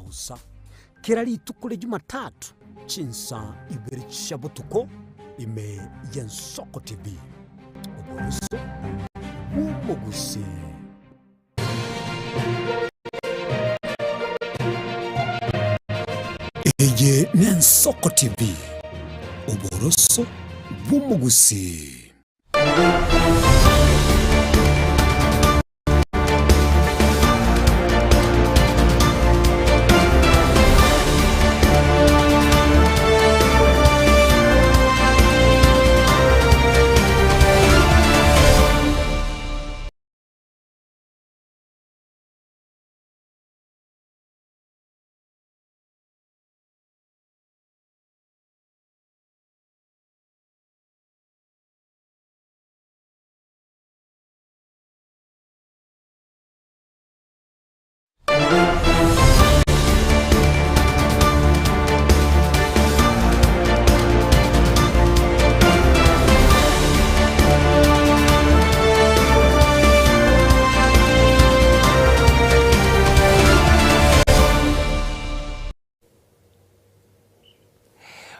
usa kirari tukule Jumatatu chinsa ibiri shabutuko ime Y'Ensoko TV uboroso umuguse Eye Y'Ensoko TV uboroso umuguse.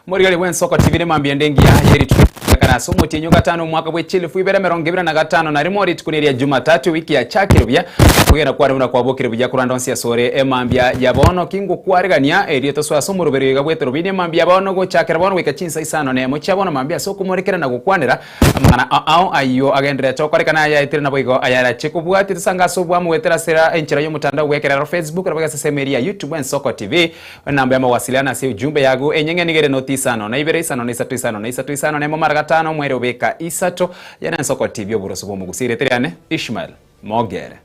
Murigali Y'Ensoko TV mambia ndengi ya yeri tukana somo tinyo gatano mwaka bw'echilifu ibera 2025 na rimori tukuneria Jumatatu wiki ya chakirubya kugera kwa runa kwa bokire bya kurandonsi ya sore emambia yabono kingo kwarigania erieto swa somo ruberega bw'Etorobini mambia bono go chakira bono wika chinsa isano ne mo chabona mambia soko morekera na gukwanira amana ao ayo agendera chokorekana ya itire na boigo ayara chekubwati tsangaso bwa mwetera sera enchira yo mutandao wekera Facebook rabaga sesemeria YouTube Y'Ensoko TV namba ya mawasiliano si ujumbe yago enyenge nigere notisano na ibere isano na isatu isano ne mo maragatano mwere obeka isato ya Y'Ensoko TV oburoso bwo mugusire teriane Ishmael Mogere.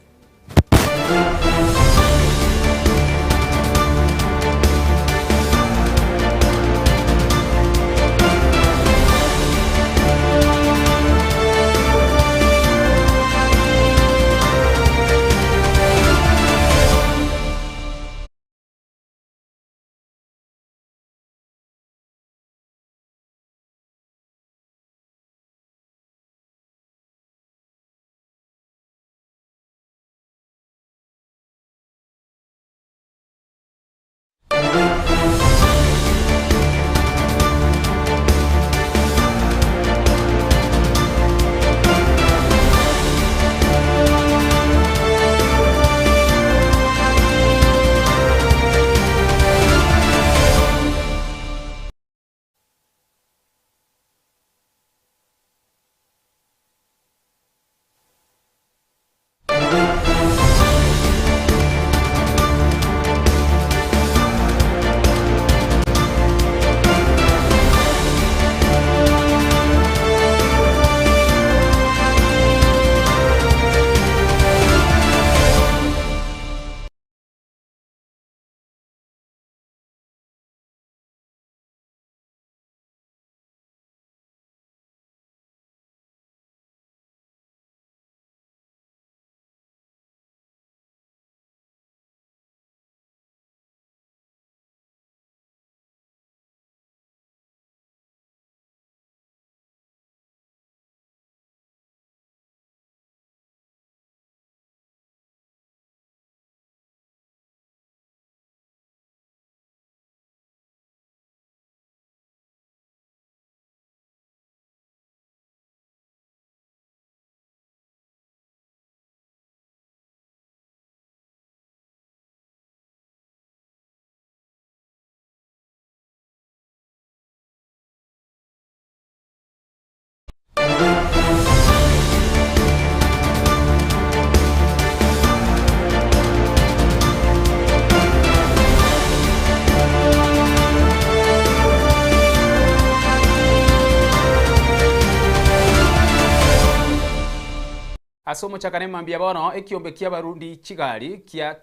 Asomo chakane mambia bono ekiombe kia barundi chigali kia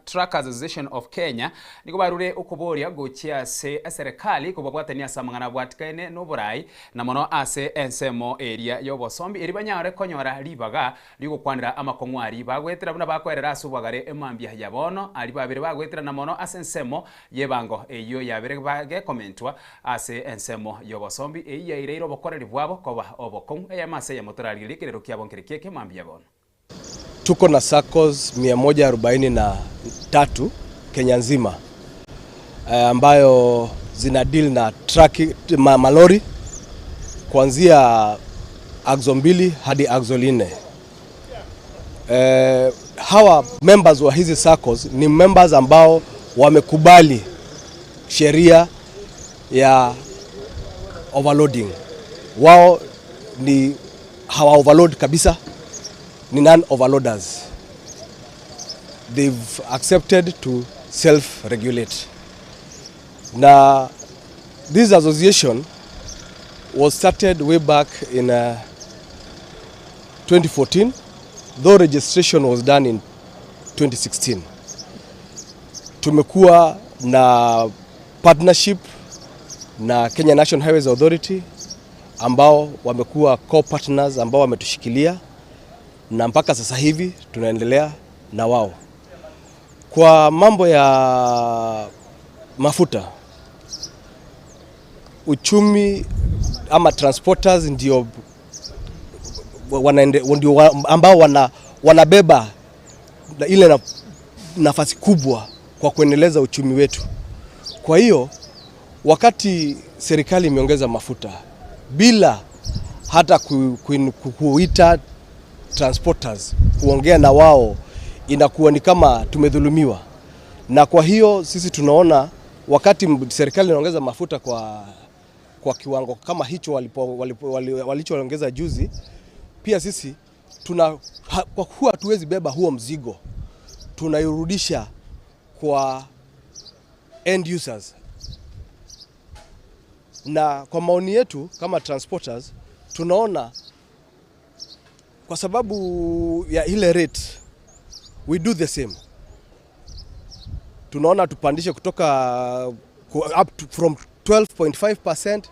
Truck Association of Kenya niko barure ukuboria gochia se serikali kubabwatania samangana bwatikane no borai na mono ase ensemo area yobosombi eribanyare konyora libaga ligo kwandira amakongwari bagwetera buna bakwerera asubagare emambia ya bono ali babere bagwetera na mono ase ensemo yebango eyo yabere bage commentwa ase ensemo yobosombi eya ireiro bokoreri bwabo koba obokong eyamase ya motorali likero kiabonke keke mambia bono. Tuko na SACCOS 143 Kenya nzima ambayo zina deal na malori kuanzia axle 2 hadi axle 4. Hawa members wa hizi SACCOs ni members ambao wamekubali sheria ya overloading. Wao ni hawa overload kabisa, ni non-overloaders. They've accepted to self-regulate. Now, this association was started way back in 2014, though registration was done in 2016. Tumekuwa na partnership na Kenya National Highways Authority ambao wamekuwa co-partners ambao wametushikilia, na mpaka sasa hivi tunaendelea na wao. Kwa mambo ya mafuta, uchumi ama transporters ndio ambao wanabeba ile nafasi kubwa kwa kuendeleza uchumi wetu. Kwa hiyo wakati serikali imeongeza mafuta bila hata kuita transporters kuongea na wao, inakuwa ni kama tumedhulumiwa. Na kwa hiyo sisi tunaona wakati serikali inaongeza mafuta kwa kiwango kama hicho walichoongeza juzi, pia sisi kwa kuwa hatuwezi beba huo mzigo, tunairudisha kwa end users. Na kwa maoni yetu kama transporters, tunaona kwa sababu ya ile rate, we do the same. Tunaona tupandishe kutoka up to from 12.5%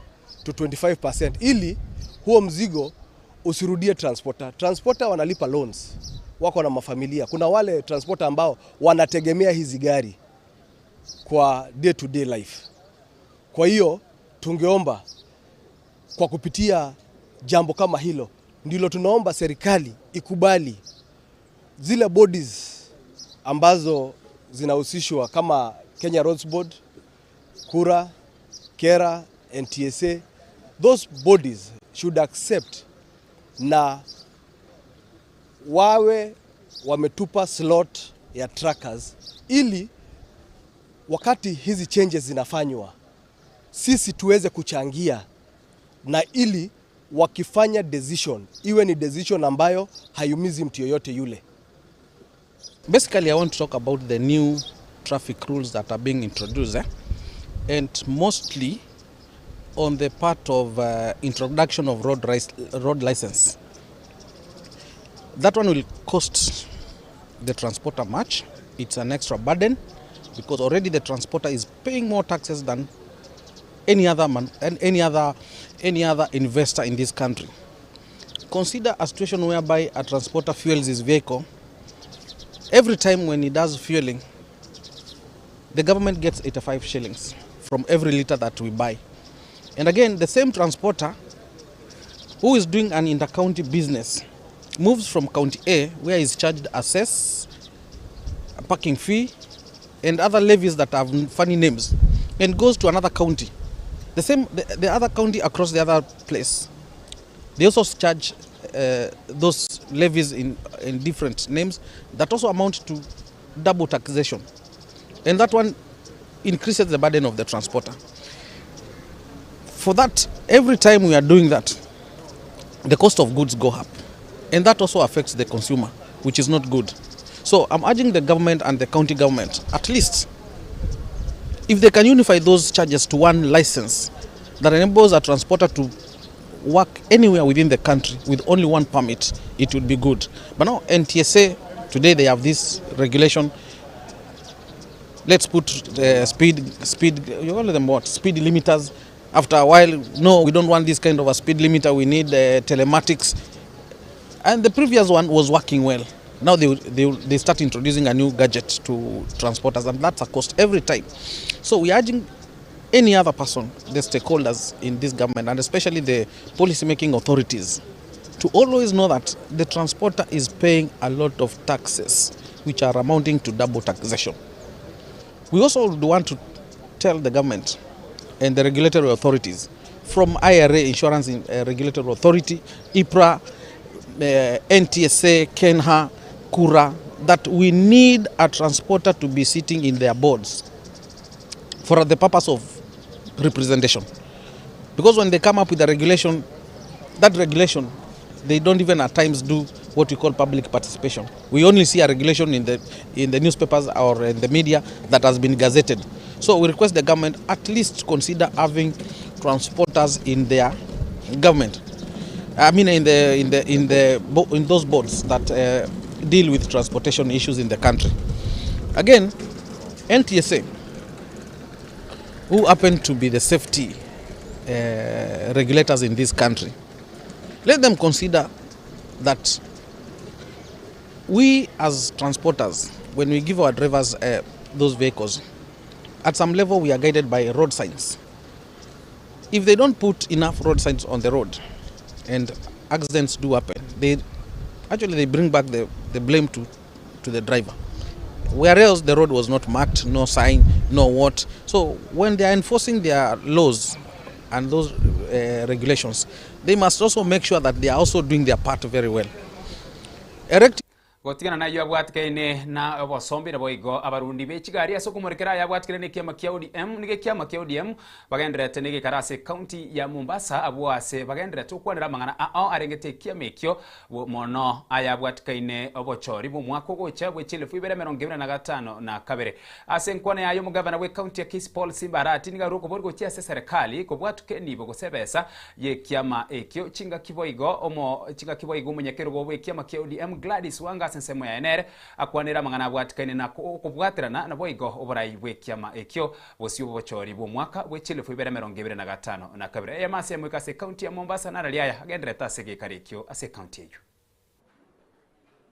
to 25% ili huo mzigo usirudie transporter. Transporter wanalipa loans, wako na mafamilia. Kuna wale transporter ambao wanategemea hizi gari kwa day to day life. Kwa hiyo tungeomba kwa kupitia jambo kama hilo, ndilo tunaomba serikali ikubali zile bodies ambazo zinahusishwa kama Kenya Roads Board, KURA, KERA, NTSA. Those bodies should accept na wawe wametupa slot ya trackers, ili wakati hizi changes zinafanywa sisi tuweze kuchangia, na ili wakifanya decision iwe ni decision ambayo hayumizi mtu yoyote yule. Basically, I want to talk about the new traffic rules that are being introduced, and mostly on the part of introduction of road license. That one will cost the transporter much. It's an extra burden because already the transporter is paying more taxes than any other investor in this country. Consider a situation whereby a transporter fuels his vehicle. Every time when he does fueling, the government gets 85 shillings from every liter that we buy. And again, the same transporter who is doing an inter-county business moves from county A, where he's charged access, a parking fee, and other levies that have funny names, and goes to another county. The other county across the other place, they also charge those levies in different names that also amount to double taxation, and that one increases the burden of the transporter. For that, every time we are doing that, the cost of goods go up, and that also affects the consumer, which is not good. So I'm urging the government and the county government, at least if they can unify those charges to one license that enables a transporter to work anywhere within the country with only one permit, it would be good. But now NTSA, today they have this regulation. Let's put the speed, you call them what? Speed limiters. After a while, no, we don't want this kind of a speed limiter, we need telematics. And the previous one was working well. Now they start introducing a new gadget to transporters, and that's a cost every time. So we're urging any other person, the stakeholders in this government, and especially the policy-making authorities, to always know that the transporter is paying a lot of taxes, which are amounting to double taxation. We also would want to tell the government and the regulatory authorities from IRA, Insurance Regulatory Authority, IPRA, NTSA, KENHA, KURA, that we need a transporter to be sitting in their boards for the purpose of representation. Because when they come up with a regulation, that regulation, they don't even at times do what we call public participation. We only see a regulation in the newspapers or in the media that has been gazetted. So we request the government at least consider having transporters in their government. I mean, in those boards that deal with transportation issues in the country. Again, NTSA, who happen to be the safety regulators in this country, let them consider that we as transporters, when we give our drivers those vehicles, at some level we are guided by road signs. If they don't put enough road signs on the road and accidents do happen, they bring back the blame to the driver. Whereas the road was not marked, no sign, no what. So when they are enforcing their laws and those regulations, they must also make sure that they are also doing their part very well. Gotigana na yabwatikaine na bosombi na boigo abarundi bechigari asokumurikira yabwatikire ne kiama kia ODM nige kiama kia ODM bagendrete nige karase county ya Mombasa abwase bagendrete ukwanira mangana arengete kiamekyo mono ayabwatikaine obochori bo mwako gocha bwechile fuibere 2025 na kabere asenkwane ayo mugavana we county ya Kisi Paul Simbarati niga ruko borgo chia serikali ko bwatuke nibo gosebesa ye kiama ekyo chinga kiboigo munyekero bo kiama kia ODM Gladys Wanga sensemo ya enere akwanira mangana bwatikane na kubwatirana na boigo oborai bwe kiama ekyo bosio bochori bo mwaka bwechile fuibere 2025 na kabere emase mwikase county ya Mombasa na raliaya agendere tasege karikyo ase county eyo.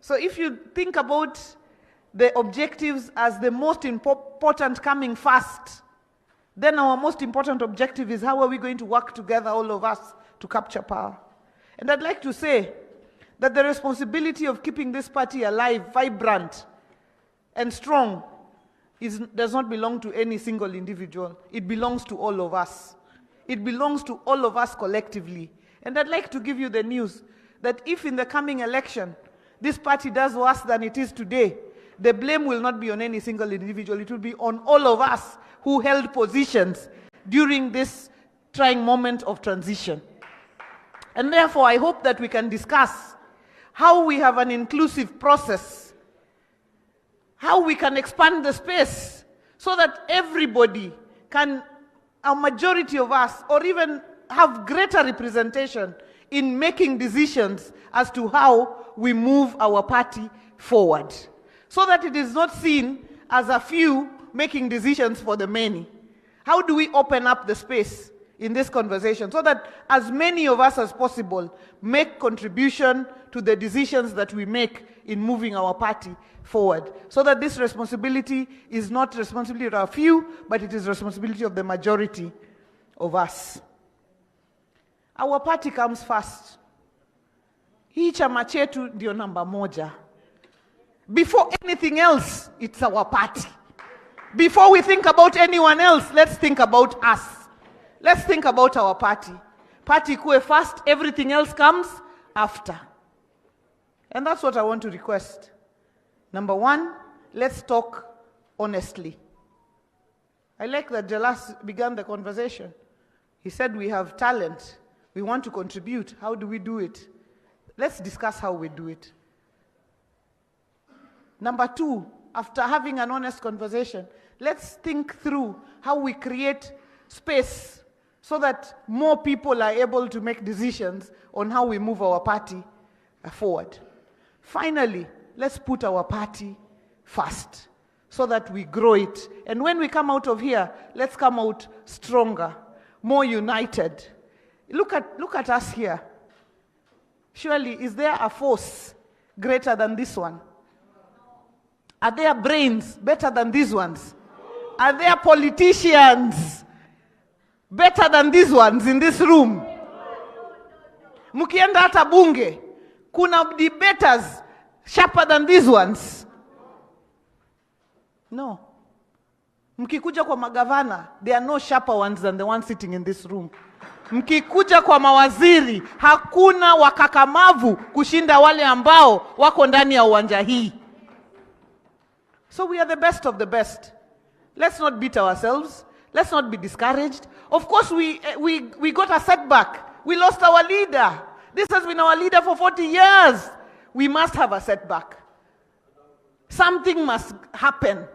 So if you think about the objectives as the most important coming first, then our most important objective is how are we going to work together, all of us, to capture power. And I'd like to say that the responsibility of keeping this party alive, vibrant, and strong does not belong to any single individual. It belongs to all of us. It belongs to all of us collectively. And I'd like to give you the news that if in the coming election, this party does worse than it is today, the blame will not be on any single individual. It will be on all of us who held positions during this trying moment of transition. And therefore, I hope that we can discuss how we have an inclusive process, how we can expand the space so that everybody can, a majority of us, or even have greater representation in making decisions as to how we move our party forward, so that it is not seen as a few making decisions for the many. How do we open up the space in this conversation so that as many of us as possible make contribution to the decisions that we make in moving our party forward, so that this responsibility is not responsibility of a few, but it is responsibility of the majority of us. Our party comes first. Hii chama chetu ndio namba moja. Before anything else, it's our party. Before we think about anyone else, let's think about us. Let's think about our party. Party kuwe first, everything else comes after. And that's what I want to request. Number one, let's talk honestly. I like that Jalas began the conversation. He said we have talent. We want to contribute. How do we do it? Let's discuss how we do it. Number two, after having an honest conversation, let's think through how we create space so that more people are able to make decisions on how we move our party forward. Finally, let's put our party first so that we grow it. And when we come out of here, let's come out stronger, more united. Look at us here. Surely, is there a force greater than this one? Are there brains better than these ones? Are there politicians better than these ones in this room? Mukienda hata bunge, kuna debaters sharper than these ones? No. Mkikuja kwa magavana, there are no sharper ones than the ones sitting in this room. Mkikuja kwa mawaziri, hakuna wakakamavu kushinda wale ambao wako ndani ya uwanja hii. So we are the best of the best. Let's not beat ourselves. Let's not be discouraged. Of course, we got a setback. We lost our leader. This has been our leader for 40 years. We must have a setback. Something must happen.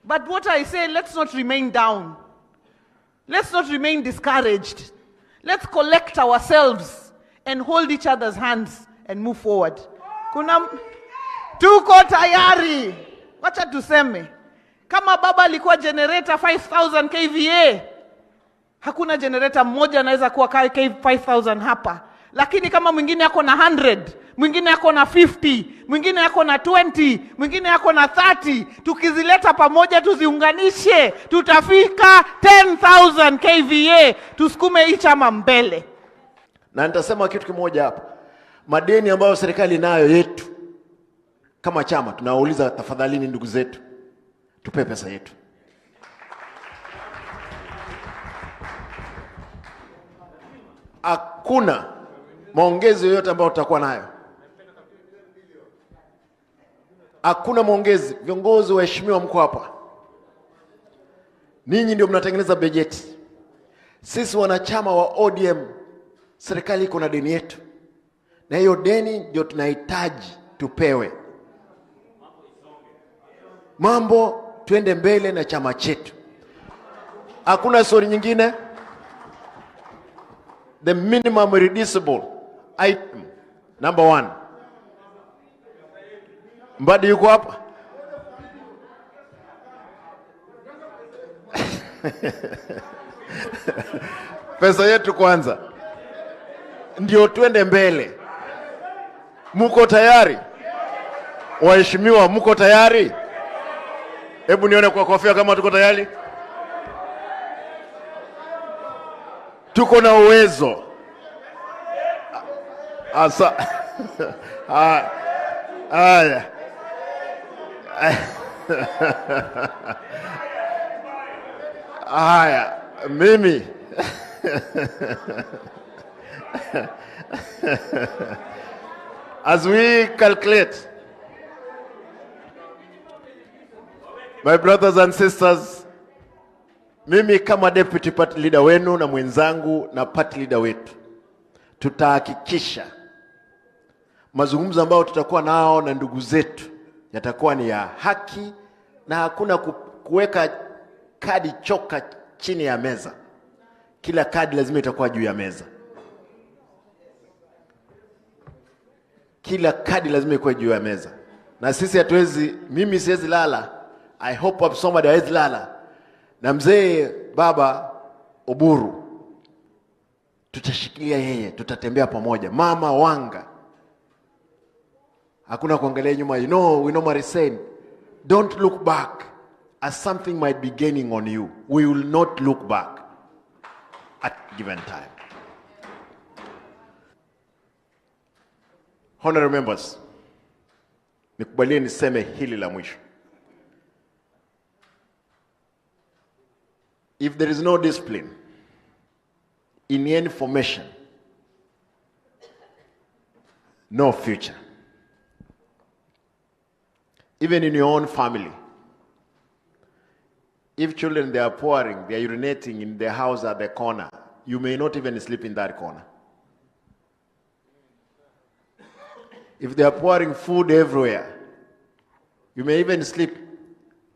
But what I say, let's not remain down. Let's not remain discouraged. Let's collect ourselves and hold each other's hands and move forward. Tuko tayari. Wacha tuseme. Kama baba alikuwa generator 5000 kVA, hakuna generator mmoja anaweza kuwa 5000 hapa. Lakini kama mwingine yako na 100, mwingine yako na 50, mwingine yako na 20, mwingine yako na 30, tukizileta pamoja tuziunganishe, tutafika 10000 kVA, tusukume hii chama mbele. Na nitasema kitu kimoja hapa. Madeni ambayo serikali nayo yetu kama chama, tunawauliza tafadhalini ndugu zetu, tupe pesa yetu. Hakuna maongezi yoyote ambayo tutakuwa nayo. Hakuna maongezi. Viongozi waheshimiwa mko hapa. Ninyi ndio mnatengeneza bajeti. Sisi wanachama wa ODM, serikali iko na deni yetu. Na hiyo deni ndio tunahitaji tupewe. Mambo tuende mbele na chama chetu. Hakuna story nyingine. The minimum reducible item number 1. Mbadi yuko hapa? Pesa yetu kwanza, ndio tuende mbele. Muko tayari? Waheshimiwa, muko tayari? Hebu nione kwa kofia kama tuko tayari. Tuko na uwezo. Asa. Haya. Haya, mimi. As we calculate, my brothers and sisters, mimi kama deputy party leader wenu na mwenzangu na party leader wetu, tutahakikisha mazungumzo ambayo tutakuwa nao na ndugu zetu yatakuwa ni ya haki na hakuna kuweka kadi choka chini ya meza. Kila kadi lazima itakuwa juu ya meza. Kila kadi lazima ikuwe juu ya meza. Na sisi hatuwezi, mimi siwezi lala. I hope up somebody hawezi lala. Na mzee baba Oburu, tutashikilia yeye, tutatembea pamoja. Mama Wanga, hakuna kuangalia nyuma. You know, we normally say, don't look back as something might be gaining on you. We will not look back at given time. Honorable members, nikubalie niseme hili la mwisho. If there is no discipline in any formation, no future. Even in your own family, if children, they are pouring, they are urinating in their house at the corner, you may not even sleep in that corner. If they are pouring food everywhere, you may even sleep,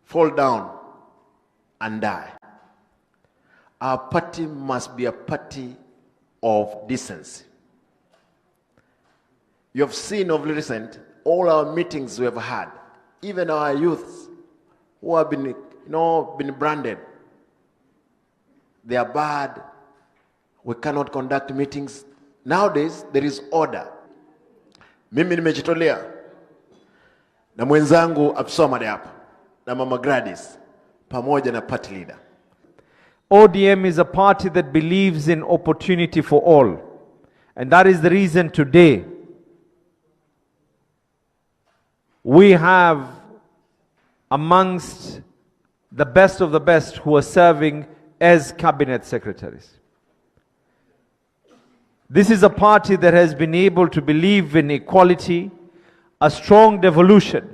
fall down, and die. Our party must be a party of decency. You have seen of recent all our meetings we have had, even our youths who have been, been branded. They are bad. We cannot conduct meetings. Nowadays, there is order. Mimi nimejitolea na mwenzangu Absomade hapa na Mama Gladys pamoja na party leader. ODM is a party that believes in opportunity for all. And that is the reason today we have amongst the best of the best who are serving as cabinet secretaries. This is a party that has been able to believe in equality, a strong devolution,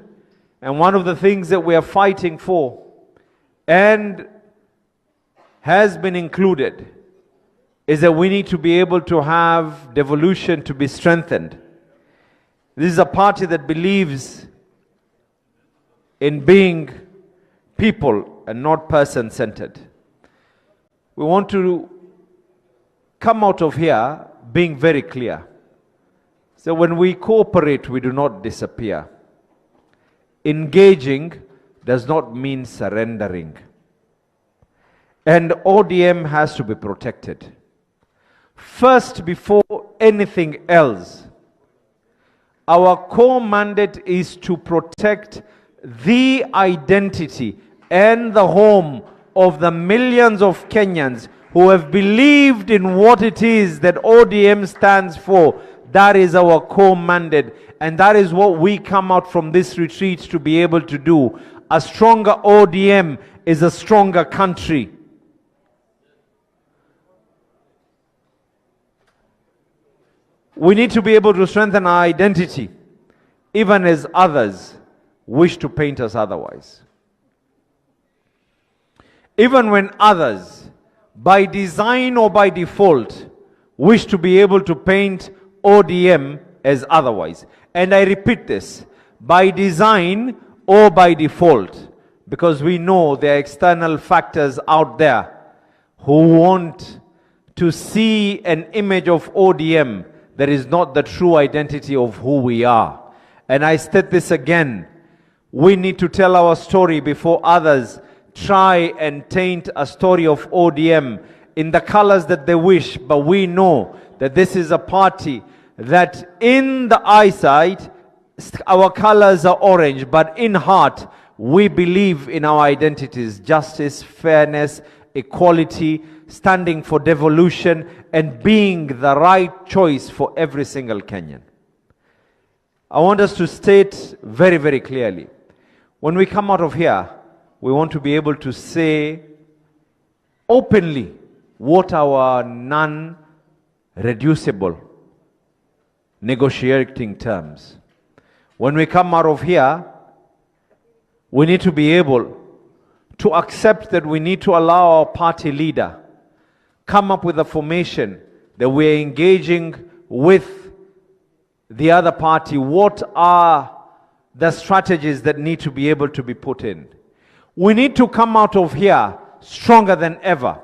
and one of the things that we are fighting for and has been included is that we need to be able to have devolution to be strengthened. This is a party that believes in being people and not person-centered. We want to come out of here being very clear. So when we cooperate, we do not disappear. Engaging does not mean surrendering. And ODM has to be protected. First, before anything else, our core mandate is to protect the identity and the home of the millions of Kenyans who have believed in what it is that ODM stands for. That is our core mandate, and that is what we come out from this retreat to be able to do. A stronger ODM is a stronger country. We need to be able to strengthen our identity, even as others wish to paint us otherwise. Even when others, by design or by default, wish to be able to paint ODM as otherwise. And I repeat this, by design or by default, because we know there are external factors out there who want to see an image of ODM that is not the true identity of who we are. And I state this again, we need to tell our story before others try and taint a story of ODM in the colors that they wish, but we know that this is a party that in the eyesight, our colors are orange, but in heart, we believe in our identities: justice, fairness, equality, standing for devolution, and being the right choice for every single Kenyan. I want us to state very, very clearly, when we come out of here, we want to be able to say openly what our non-reducible negotiating terms. When we come out of here, we need to be able to accept that we need to allow our party leader come up with a formation that we're engaging with the other party. What are the strategies that need to be able to be put in? We need to come out of here stronger than ever.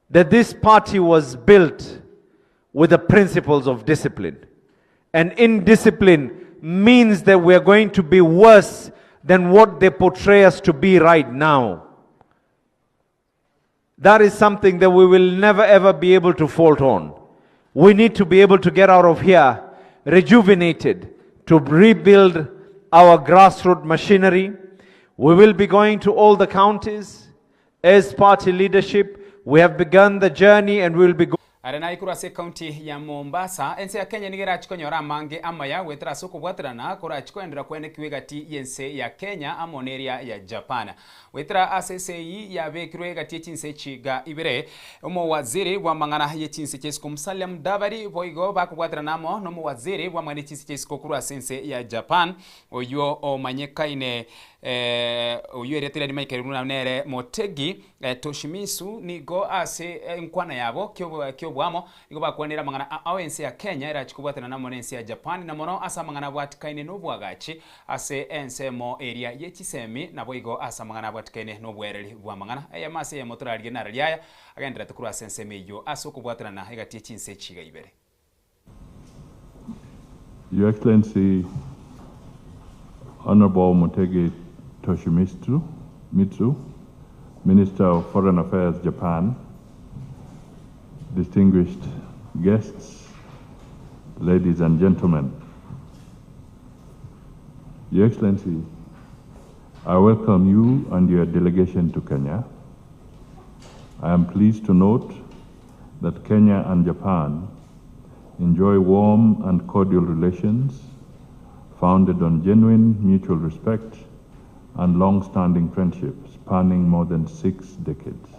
That this party was built with the principles of discipline. And indiscipline means that we're going to be worse than what they portray us to be right now. That is something that we will never ever be able to fault on. We need to be able to get out of here rejuvenated, to rebuild our grassroots machinery. We will be going to all the counties as party leadership. We have begun the journey and we will be going. Arena ikura se county ya Mombasa ense ya Kenya nigira chikonyora mange amaya wetra soko bwatrana kora chikwendera kwene kiwegati yense ya Kenya amoneria ya Japan wetra ACCI ya bekirwe gati chinse chiga ibere omo waziri wa mangana ye chinse chesko Musalia Davari boigo bakubwatrana mo no waziri wa mangana chinse chesko kura sense ya Japan oyo o manyekaine oyo eretera ni Michael Runanere Motegi Toshimisu nigo ase nkwana yabo kyo bwamo nigo bakwanira mangana awense ya Kenya era chikubwatana na monense ya Japan na mono asa mangana bwatikaine no bwagachi ase ense mo area ye Kisemi na boigo asa mangana bwatikaine no bwereri bwa mangana aya mase ya motora algenara lyaya agendera tukuru asense meyo aso kubwatana na hegati chinse chiga ibere. Your Excellency Honorable Motegi Toshimitsu, Minister of Foreign Affairs, Japan, distinguished guests, ladies and gentlemen. Your Excellency, I welcome you and your delegation to Kenya. I am pleased to note that Kenya and Japan enjoy warm and cordial relations founded on genuine mutual respect and long-standing friendship spanning more than 6 decades.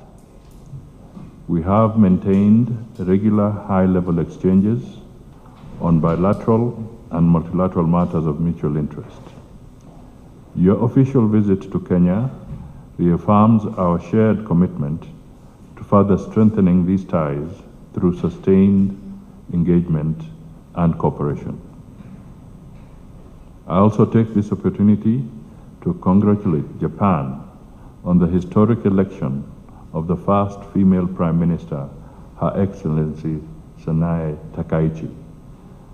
We have maintained regular high-level exchanges on bilateral and multilateral matters of mutual interest. Your official visit to Kenya reaffirms our shared commitment to further strengthening these ties through sustained engagement and cooperation. I also take this opportunity to congratulate Japan on the historic election of the first female Prime Minister, Her Excellency Sanae Takaichi,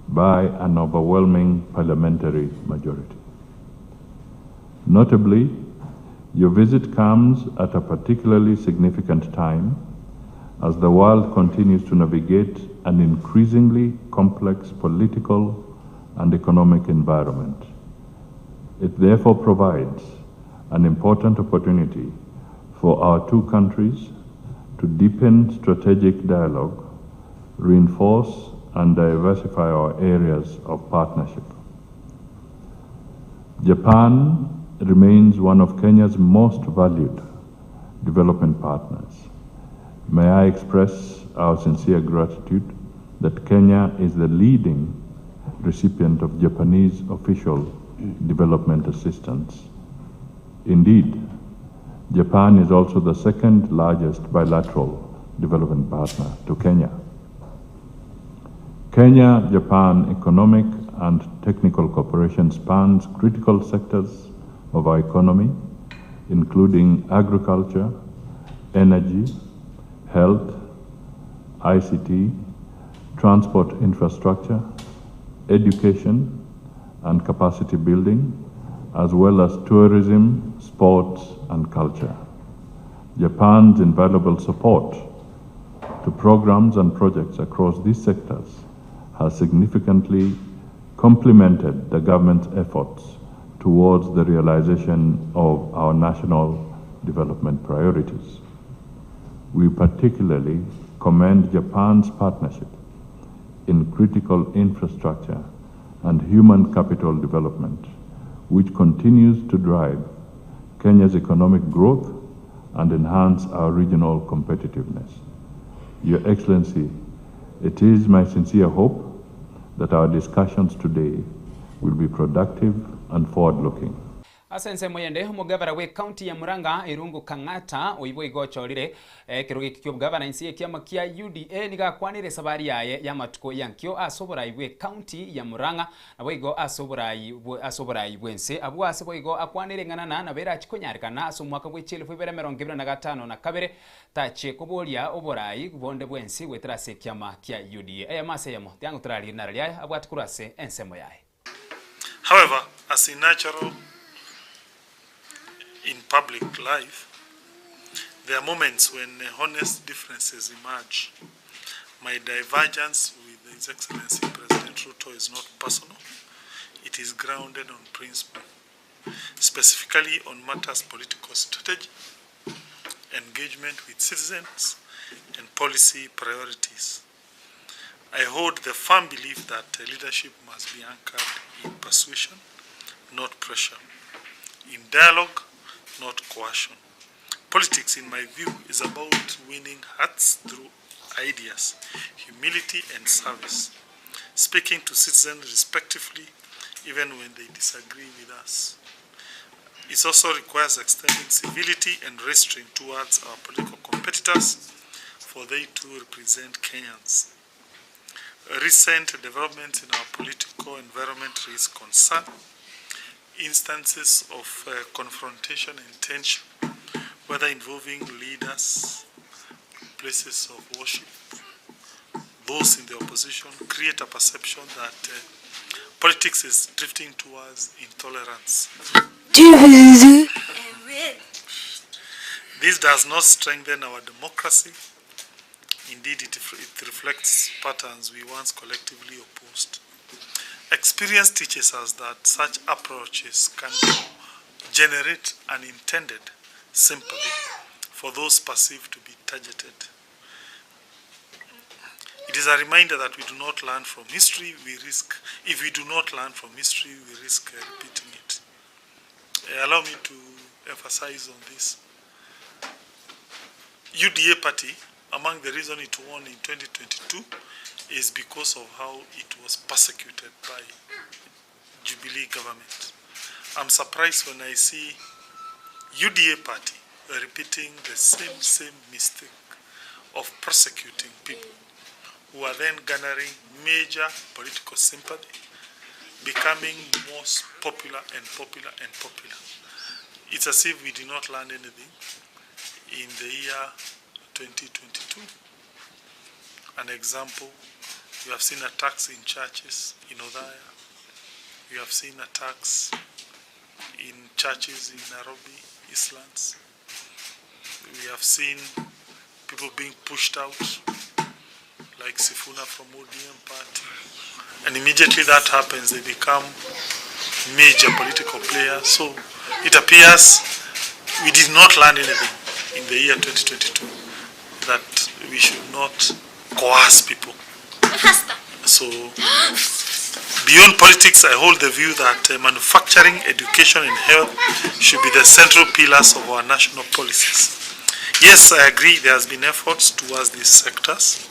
by an overwhelming parliamentary majority. Notably, your visit comes at a particularly significant time as the world continues to navigate an increasingly complex political and economic environment. It therefore provides an important opportunity for our two countries to deepen strategic dialogue, reinforce and diversify our areas of partnership. Japan remains one of Kenya's most valued development partners. May I express our sincere gratitude that Kenya is the leading recipient of Japanese official development assistance. Indeed, Japan is also the second largest bilateral development partner to Kenya. Kenya-Japan economic and technical cooperation spans critical sectors of our economy, including agriculture, energy, health, ICT, transport infrastructure, education, and capacity building, as well as tourism, sports, and culture. Japan's invaluable support to programs and projects across these sectors has significantly complemented the government's efforts towards the realization of our national development priorities. We particularly commend Japan's partnership in critical infrastructure and human capital development, which continues to drive Kenya's economic growth and enhance our regional competitiveness. Your Excellency, it is my sincere hope that our discussions today will be productive and forward-looking. Asense moyende umugabara we county ya Muranga Irungu Kang'ata oibo igochorire kirugi kyo gavana insi kiama kia UDA nigakwanire sabari yaye ya matuko yankyo asobora iwe county ya Muranga aboigo asobora ibwense abu aseboigo akwanire ngana na bera chikonyarikana aso mwaka bwe 2025 na kabere tache kubolia oborai bonde bwensi wetrase kiama kia UDA ayamase yamo yangu trali naralia abwatkurase ensemo yaye. However, as in natural in public life, there are moments when honest differences emerge. My divergence with His Excellency President Ruto is not personal. It is grounded on principle, specifically on matters political strategy, engagement with citizens, and policy priorities. I hold the firm belief that leadership must be anchored in persuasion, not pressure, in dialogue, not coercion. Politics, in my view, is about winning hearts through ideas, humility, and service, speaking to citizens respectively even when they disagree with us. It also requires extending civility and restraint towards our political competitors, for they too represent Kenyans. Recent developments in our political environment raise concern. Instances of confrontation and tension, whether involving leaders, places of worship, those in the opposition, create a perception that politics is drifting towards intolerance. This does not strengthen our democracy. Indeed, it reflects patterns we once collectively opposed. Experience teaches us that such approaches can generate unintended sympathy for those perceived to be targeted. It is a reminder that we do not learn from history, if we do not learn from history, we risk repeating it. allow me to emphasize on this. UDA party, among the reason it won in 2022 is because of how it was persecuted by Jubilee government. I'm surprised when I see UDA party repeating the same mistake of persecuting people who are then garnering major political sympathy, becoming most popular and popular and popular. It's as if we did not learn anything in the year 2022. An example, you have seen attacks in churches in Odaya. You have seen attacks in churches in Nairobi, Eastlands. We have seen people being pushed out, like Sifuna from ODM party. And immediately that happens, they become major political players. So it appears we did not learn anything in the year 2022, that we should not coerce people. So beyond politics, I hold the view that manufacturing, education and health should be the central pillars of our national policies. Yes, I agree there has been efforts towards these sectors,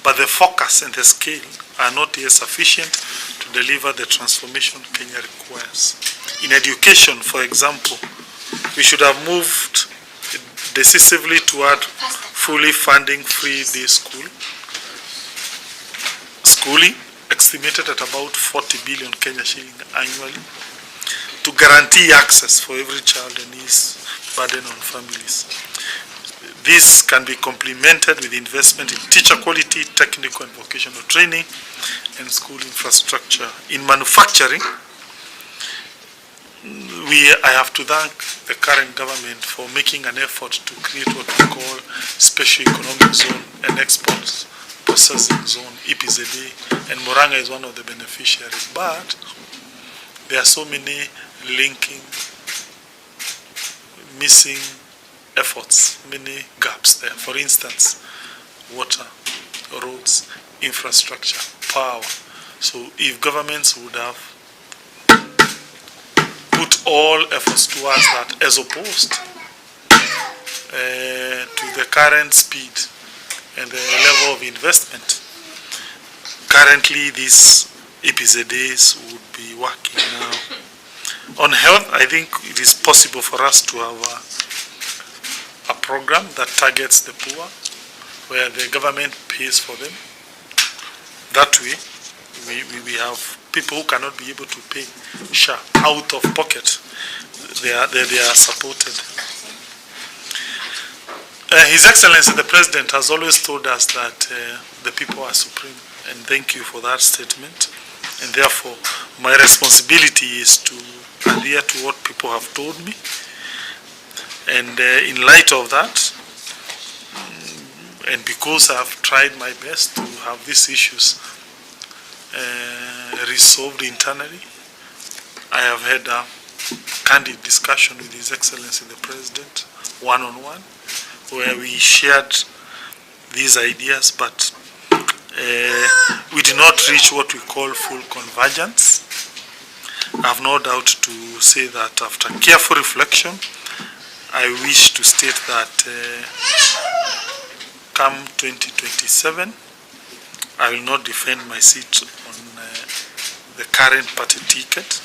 but the focus and the scale are not yet sufficient to deliver the transformation Kenya requires. In education, for example, we should have moved decisively toward fully funding free day schooling, estimated at about 40 billion Kenya shilling annually, to guarantee access for every child and ease burden on families. This can be complemented with investment in teacher quality, technical and vocational training, and school infrastructure. In manufacturing, I have to thank the current government for making an effort to create what we call special economic zone and export processing zone, EPZA, and Murang'a is one of the beneficiaries. But there are so many linking, missing efforts, many gaps there. For instance, water, roads, infrastructure, power. So if governments would have put all efforts towards that, as opposed to the current speed and the level of investment, currently these EPZAs would be working now. On health, I think it is possible for us to have a program that targets the poor, where the government pays for them. That way, we have people who cannot be able to pay out of pocket. They are supported. His Excellency the President has always told us that the people are supreme, and thank you for that statement. And therefore, my responsibility is to adhere to what people have told me. And in light of that, and because I've tried my best to have these issues resolved internally, I have had a candid discussion with His Excellency the President, one-on-one, where we shared these ideas, but we did not reach what we call full convergence. I have no doubt to say that after careful reflection, I wish to state that come 2027, I will not defend my seat on the current party ticket.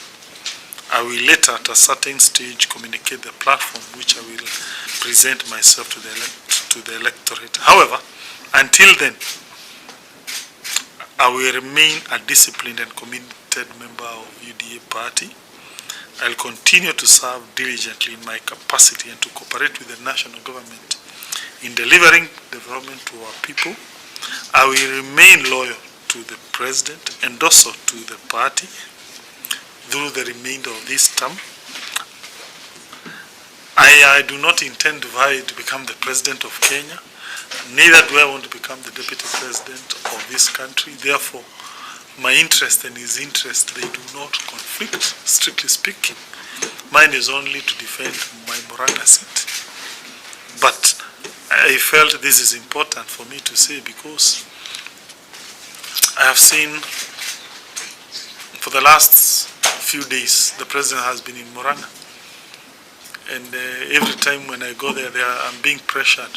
I will later, at a certain stage, communicate the platform which I will present myself to the electorate. However, until then, I will remain a disciplined and committed member of UDA party. I'll continue to serve diligently in my capacity and to cooperate with the national government in delivering development to our people. I will remain loyal to the President and also to the party through the remainder of this term. I do not intend to become the President of Kenya, neither do I want to become the Deputy President of this country. Therefore, my interest and his interest, they do not conflict, strictly speaking. Mine is only to defend my Murang'a seat. But I felt this is important for me to say because I have seen for the last few days, the President has been in Murang'a. And every time when I go there, I'm being pressured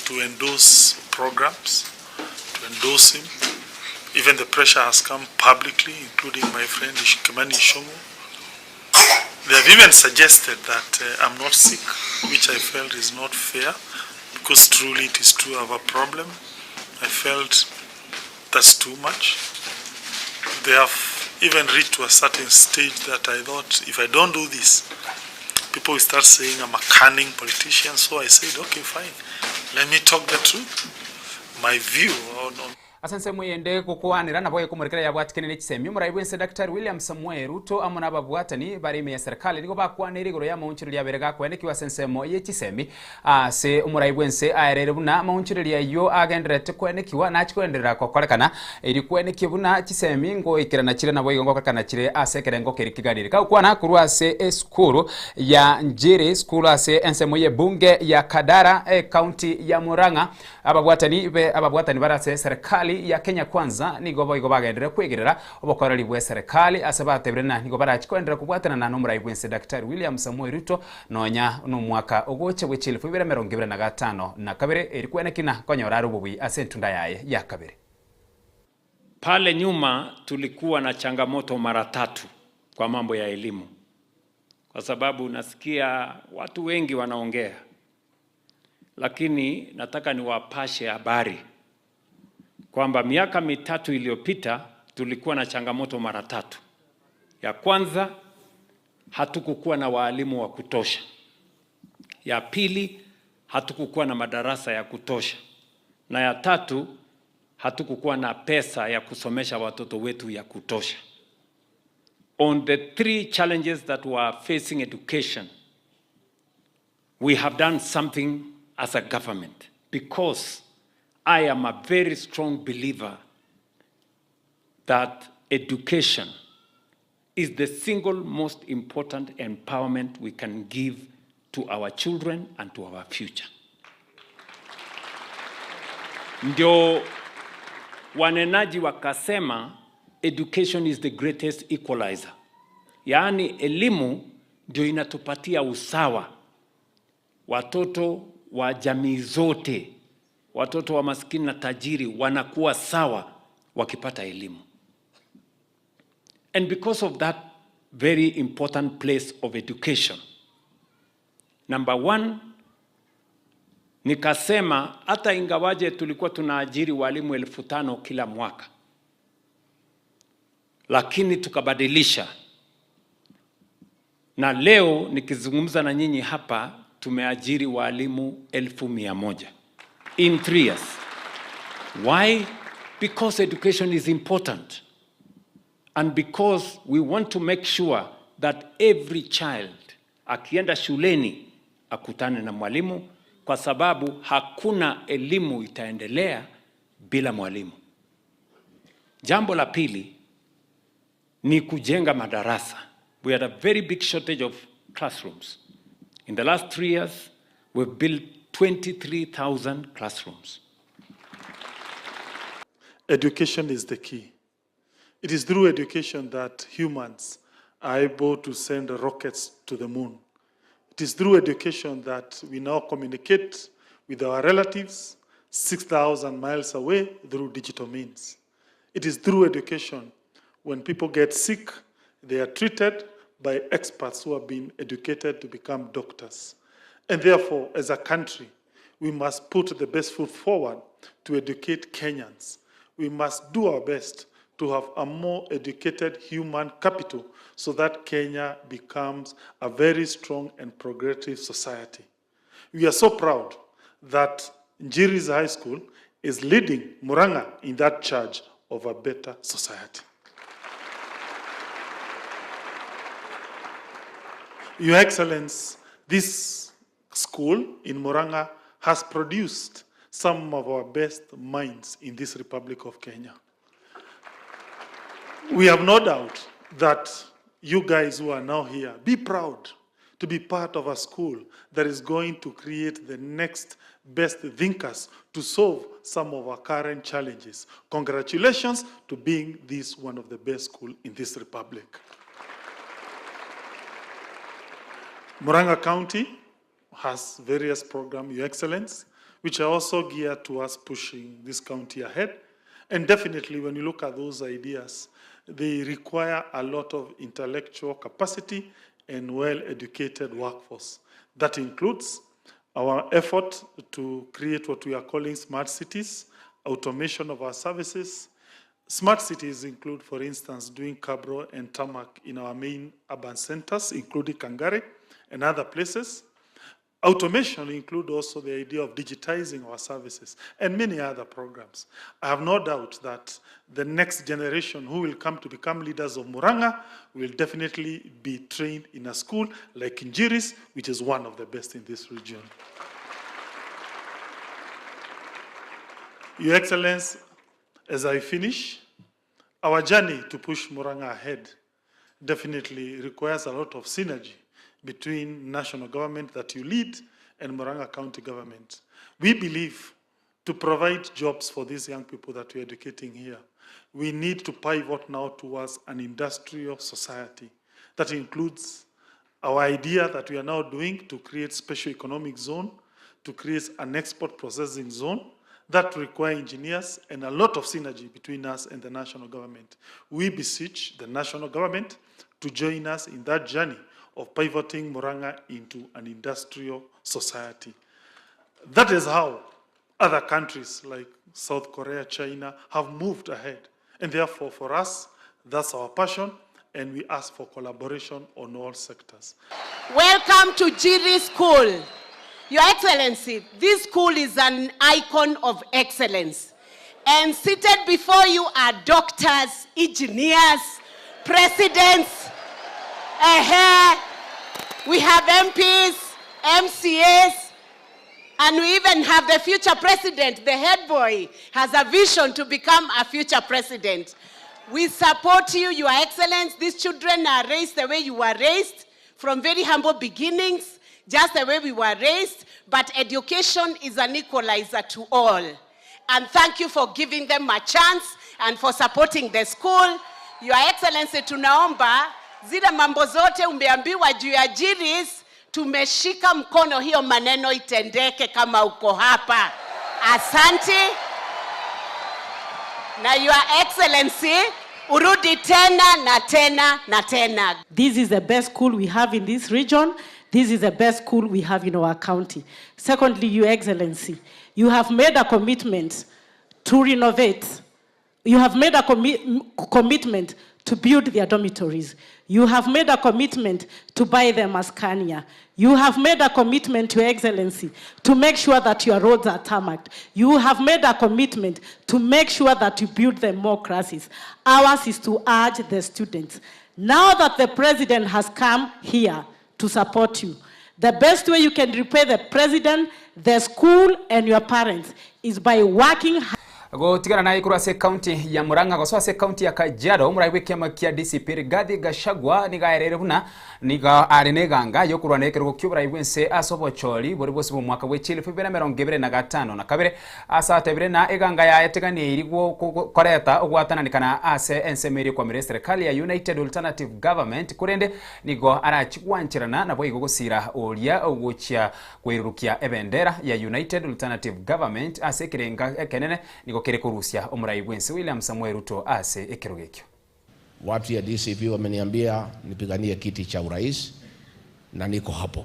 to endorse programs, to endorse him. Even the pressure has come publicly, including my friend Ishikimani Ishongo. They have even suggested that I'm not sick, which I felt is not fair, because truly it is true I have a problem. I felt that's too much. They have even reached to a certain stage that I thought if I don't do this, people will start saying I'm a cunning politician. So I said, okay, fine. Let me talk the truth. My view on asanse muyende kukuanira nabo kumurikira yabwatikenene kisemi murayibwense Dr. William Samuel Ruto amona babwatani bari me serikali nigo bakwanira igoro ya maunchiro ya berega kwene kiwa sensemo yekisemi se umurayibwense aerere buna maunchiro ya yo agendrete kwene kiwa nachikwenderera kokorekana iri kwene kibuna kisemi ngo ikirana chire nabo igongo kakana chire asekere ngo kirikiganire ka kwana kurwa se eskuru ya Njiri skulu ase ensemo ye bunge ya Kadara county ya Murang'a ababwatani barase serikali ya Kenya Kwanza nigo bagendere kwegerera obokorari bwe serikali asabatebrena nigo barachikwendera kubwatana na nomurayibwense Dr. William Samuel Ruto nonya no mwaka ogoche bwe 2025 na kabere erikwenekina konyoraro bubwi asentunda yaye ya kabere. Pale nyuma tulikuwa na changamoto mara 3 kwa mambo ya elimu, kwa sababu nasikia watu wengi wanaongea, lakini nataka niwapashe habari kwamba miaka 3 iliyopita tulikuwa na changamoto mara 3. Ya kwanza, hatukukuwa na walimu wa kutosha. Ya pili, hatukukuwa na madarasa ya kutosha. Na ya 3, hatukukuwa na pesa ya kusomesha watoto wetu ya kutosha. On the 3 challenges that were facing education, we have done something as a government, because I am a very strong believer that education is the single most important empowerment we can give to our children and to our future. Ndio wanenaji wakasema education is the greatest equalizer. Yaani elimu ndio inatupatia usawa. Watoto wa jamii zote, watoto wa maskini na tajiri wanakuwa sawa wakipata elimu. And because of that very important place of education, number 1, nikasema hata ingawaje tulikuwa tunaajiri walimu 5,000 kila mwaka, lakini tukabadilisha. Na leo nikizungumza na nyinyi hapa tumeajiri walimu 1,100 in 3 years. Why? Because education is important. And because we want to make sure that every child akienda shuleni akutane na mwalimu, kwa sababu hakuna elimu itaendelea bila mwalimu. Jambo la pili ni kujenga madarasa. We had a very big shortage of classrooms. In the last 3 years, we've built 23,000 classrooms. Education is the key. It is through education that humans are able to send rockets to the moon. It is through education that we now communicate with our relatives 6,000 miles away through digital means. It is through education when people get sick, they are treated by experts who have been educated to become doctors. And therefore, as a country, we must put the best foot forward to educate Kenyans. We must do our best to have a more educated human capital so that Kenya becomes a very strong and progressive society. We are so proud that Njiri's High School is leading Murang'a in that charge of a better society. Your Excellency, this school in Murang'a has produced some of our best minds in this Republic of Kenya. We have no doubt that you guys who are now here, be proud to be part of a school that is going to create the next best thinkers to solve some of our current challenges. Congratulations to being this one of the best schools in this Republic. Murang'a County has various programs, Your Excellence, which are also geared towards pushing this county ahead. And definitely when you look at those ideas, they require a lot of intellectual capacity and well-educated workforce. That includes our effort to create what we are calling smart cities, automation of our services. Smart cities include, for instance, doing cabro and tarmac in our main urban centers, including Kangare and other places. Automation includes also the idea of digitizing our services and many other programs. I have no doubt that the next generation who will come to become leaders of Murang'a will definitely be trained in a school like Injiris, which is one of the best in this region. Your Excellency, as I finish, our journey to push Murang'a ahead definitely requires a lot of synergy between national government that you lead and Murang'a County government. We believe to provide jobs for these young people that we're educating here, we need to pivot now towards an industrial society. That includes our idea that we are now doing to create special economic zone, to create an export processing zone that require engineers and a lot of synergy between us and the national government. We beseech the national government to join us in that journey of pivoting Murang'a into an industrial society. That is how other countries like South Korea, China have moved ahead. And therefore, for us, that's our passion, and we ask for collaboration on all sectors. Welcome to Jiri School. Your Excellency, this school is an icon of excellence. And seated before you are doctors, engineers, presidents, we have MPs, MCAs, and we even have the future president. The head boy has a vision to become a future president. We support you, Your Excellency. These children are raised the way you were raised, from very humble beginnings, just the way we were raised, but education is an equalizer to all. And thank you for giving them a chance and for supporting the school. Your Excellency, tunaomba zile mambo zote umeambiwa juu ya Jiris, tumeshika mkono hiyo maneno itendeke kama uko hapa. Asante. Na Your Excellency, urudi tena na tena na tena. This is the best school we have in this region. This is the best school we have in our county. Secondly, Your Excellency, you have made a commitment to renovate. You have made a commitment to build their dormitories. You have made a commitment to buy them a Scania. You have made a commitment, Your Excellency, to make sure that your roads are tarmacked. You have made a commitment to make sure that you build them more classes. Ours is to urge the students. Now that the president has come here to support you, the best way you can repay the president, the school, and your parents is by working hard. Go tigana na ikuru ase county ya Murang'a go so ase county ya Kajiado muraiwe kiama kia DCP Rigathi Gachagua niga erere buna niga areneganga yokurwa na ekero kyubra iwense asobocholi bori bose mu mwaka we chile fubera 2025 na kabere asatebire na eganga ya etegani irigwo koreta ogwatana nikana ase ensemeri kwa minister serikali ya United Alternative Government kurende nigo arachigwanchirana na boigo gusira oria oguchia kwirukia ebendera ya United Alternative Government ase kirenga kenene nigo kere kurusia omurai wense William Samuel Ruto ase ekerogekyo. Watu ya DCP wameniambia nipiganie kiti cha urais na niko hapo.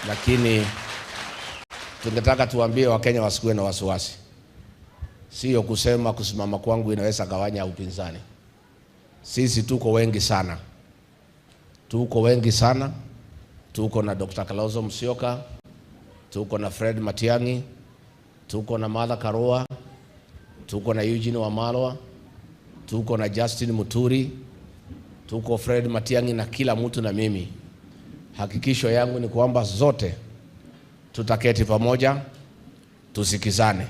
Lakini tungetaka tuambie Wakenya wasikuwe na wasiwasi. Sio kusema kusimama kwangu inaweza gawanya upinzani. Sisi tuko wengi sana. Tuko wengi sana. Tuko na Dr. Kalonzo Musyoka, tuko na Fred Matiang'i, tuko na Martha Karua, tuko na Eugene Wamalwa, tuko na Justin Muturi, tuko Fred Matiang'i na kila mtu na mimi. Hakikisho yangu ni kwamba zote tutaketi pamoja, tusikizane,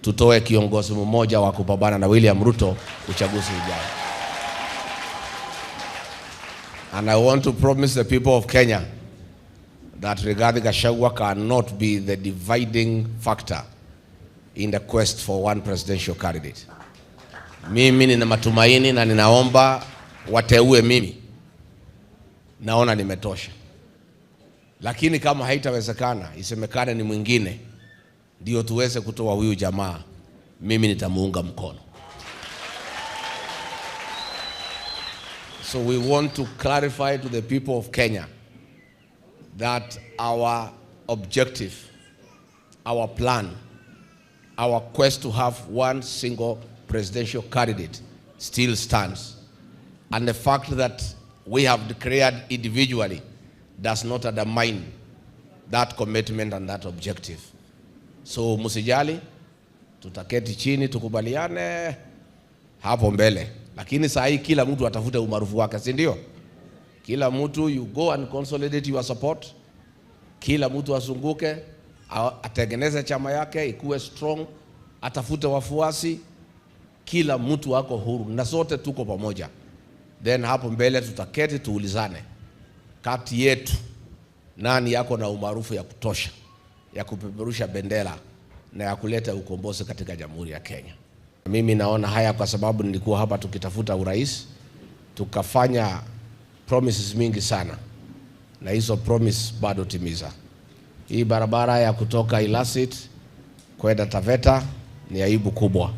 tutoe kiongozi mmoja wa kupambana na William Ruto uchaguzi ujao. And I want to promise the people of Kenya that Rigathi Gachagua cannot be the dividing factor in the quest for one presidential candidate. Mimi nina matumaini na ninaomba wateue mimi naona nimetosha. Lakini kama haitawezekana, isemekane ni mwingine ndio tuweze kutoa huyu jamaa, mimi nitamuunga mkono. So we want to clarify to the people of Kenya that our objective, our plan, our quest to have one single presidential candidate still stands. And the fact that we have declared individually does not undermine that commitment and that objective. So musijali, tutaketi chini tukubaliane hapo mbele. Lakini saa hii kila mtu atafute umaarufu wake, si ndio? Kila mtu you go and consolidate your support. Kila mtu azunguke, atengeneze chama yake ikuwe strong, atafute wafuasi. Kila mtu wako huru na sote tuko pamoja. Then hapo mbele tutaketi tuulizane kati yetu nani yako na umaarufu ya kutosha ya kupeperusha bendera na ya kuleta ukombozi katika Jamhuri ya Kenya. Mimi naona haya kwa sababu nilikuwa hapa tukitafuta urais, tukafanya promises mingi sana, na hizo promise bado timiza. Hii barabara ya kutoka Ilasit kwenda Taveta ni aibu kubwa,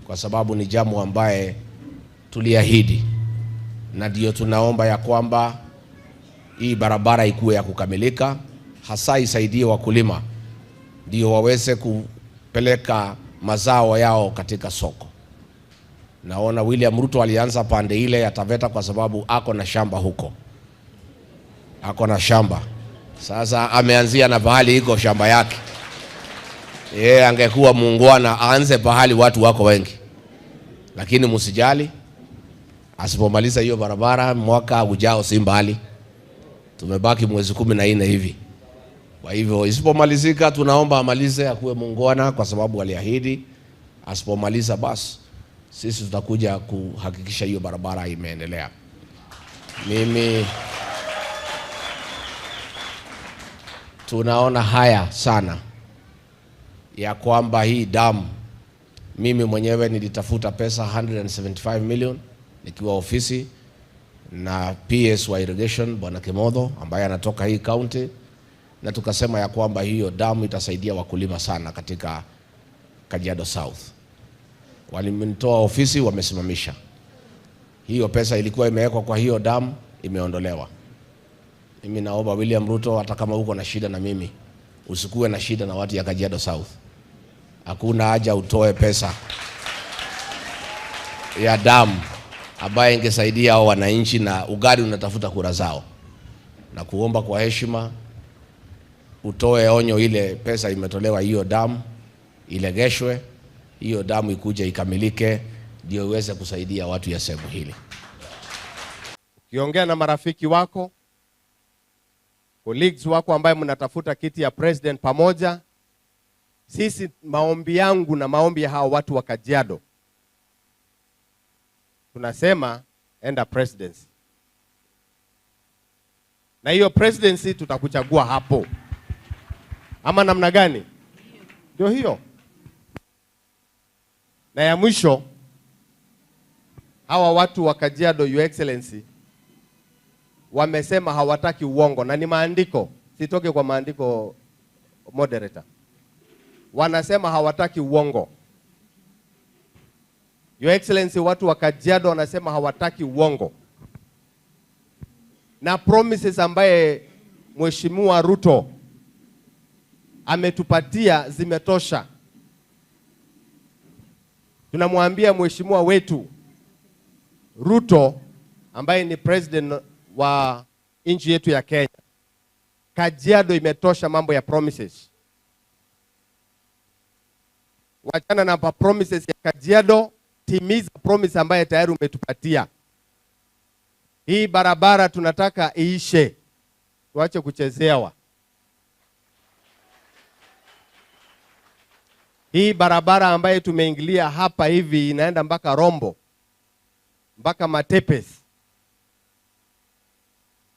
kwa sababu ni jambo ambaye tuliahidi, na ndio tunaomba ya kwamba hii barabara ikuwe ya kukamilika, hasa isaidie wakulima ndio waweze kupeleka mazao yao katika soko. Naona William Ruto alianza pande ile ya Taveta kwa sababu ako na shamba huko. Ako na shamba. Sasa ameanzia na pahali iko shamba yake. Angekuwa muungwana aanze pahali watu wako wengi. Lakini msijali, asipomaliza hiyo barabara mwaka ujao si mbali. Tumebaki mwezi 14 hivi. Kwa hivyo isipomalizika tunaomba amalize akuwe muungwana kwa sababu aliahidi. Asipomaliza basi sisi tutakuja kuhakikisha hiyo barabara imeendelea. Mimi tunaona haya sana ya kwamba hii damu, mimi mwenyewe nilitafuta pesa 175 million nikiwa ofisi na PS wa irrigation Bwana Kimodho ambaye anatoka hii county, na tukasema ya kwamba hiyo damu itasaidia wakulima sana katika Kajiado South. Walimtoa ofisi, wamesimamisha. Hiyo pesa ilikuwa imewekwa kwa hiyo damu, imeondolewa. Mimi naomba William Ruto, hata kama uko na shida na mimi, usikuwe na shida na watu ya Kajiado South. Hakuna haja utoe pesa ya damu ambaye ingesaidia hao wananchi na ugali unatafuta kura zao. Na kuomba kwa heshima utoe onyo, ile pesa imetolewa hiyo damu ilegeshwe, hiyo damu ikuje ikamilike ndio iweze kusaidia watu ya sehemu hili. Ukiongea na marafiki wako, colleagues wako ambaye mnatafuta kiti ya president pamoja, sisi maombi yangu na maombi ya hao watu wa Kajiado, tunasema enda presidency. Na hiyo presidency tutakuchagua hapo. Ama namna gani? Ndio hiyo. Na ya mwisho, hawa watu wa Kajiado, Your Excellency, wamesema hawataki uongo, na ni maandiko, sitoke kwa maandiko moderator. Wanasema hawataki uongo. Your Excellency, watu wa Kajiado wanasema hawataki uongo. Na promises ambaye Mheshimiwa Ruto ametupatia zimetosha. Tunamwambia Mheshimiwa wetu Ruto ambaye ni president wa nchi yetu ya Kenya, Kajiado imetosha mambo ya promises. Wachana na promises ya Kajiado, timiza promise ambaye tayari umetupatia. Hii barabara tunataka iishe. Tuache kuchezewa. Hii barabara ambaye tumeingilia hapa hivi inaenda mpaka Rombo, mpaka Matepes,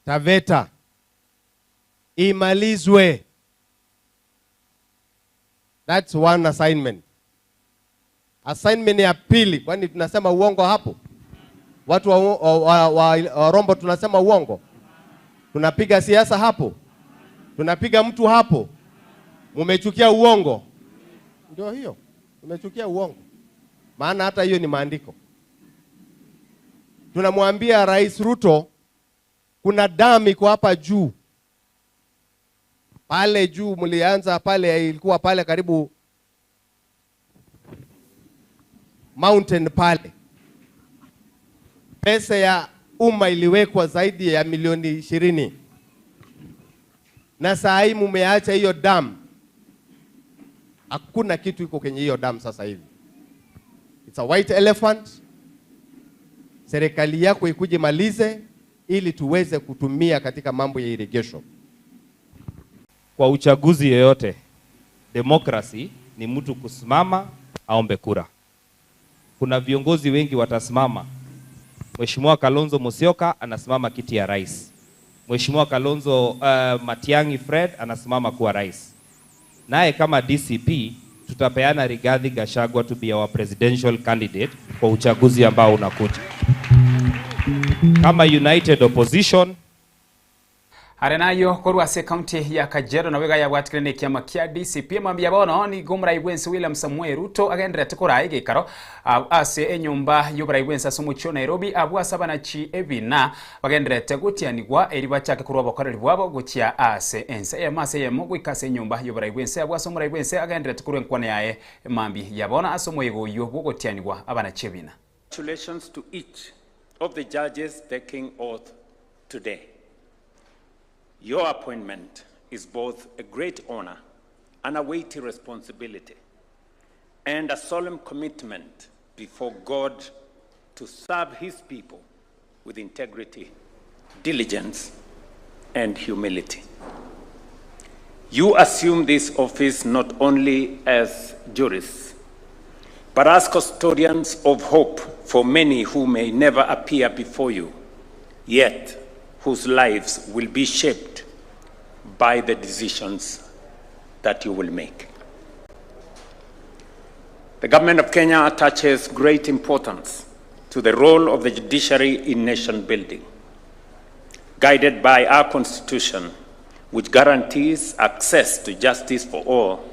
Taveta, imalizwe. That's one assignment. Assignment ya pili, kwani tunasema uongo hapo? Watu wa Rombo tunasema uongo? Tunapiga siasa hapo? Tunapiga mtu hapo? Mumechukia uongo? Ndio hiyo, tumechukia uongo. Maana hata hiyo ni maandiko. Tunamwambia Rais Ruto, kuna damu iko hapa juu. Pale juu mlianza pale, ilikuwa pale karibu mountain pale. Pesa ya umma iliwekwa zaidi ya milioni 20. Na saa hii mumeacha hiyo damu. Hakuna kitu iko kwenye hiyo damu sasa hivi. It's a white elephant. Serikali yako ikuje malize ili tuweze kutumia katika mambo ya irrigation. Kwa uchaguzi yoyote, demokrasi ni mtu kusimama aombe kura. Kuna viongozi wengi watasimama. Mheshimiwa Kalonzo Musyoka anasimama kiti ya rais. Mheshimiwa Kalonzo Matiang'i Fred anasimama kuwa rais. Naye kama DCP tutapeana Rigathi Gachagua to be our presidential candidate kwa uchaguzi ambao unakuja. Kama United Opposition Arenayo korwase county ya Kajiado na wega ya watikene kiama kia DCP mambia bono ni gumra igwensi William Samuel Ruto agendere tukora igikaro ase enyumba yobra igwensa somucho Nairobi abwasa banachi ebina bagendere tegutianigwa eriba chake kurwa bakorera bwabo gutia ase ense emase yemo gwikase enyumba yobra igwensa abwasa mura igwensa agendere tukuru enkwane yae mambi yabona asomo yego yobo gutianigwa abanachi ebina. Congratulations to each of the judges taking oath today. Your appointment is both a great honor and a weighty responsibility, and a solemn commitment before God to serve His people with integrity, diligence, and humility. You assume this office not only as jurists, but as custodians of hope for many who may never appear before you, yet whose lives will be shaped by the decisions that you will make. The government of Kenya attaches great importance to the role of the judiciary in nation building. Guided by our constitution, which guarantees access to justice for all,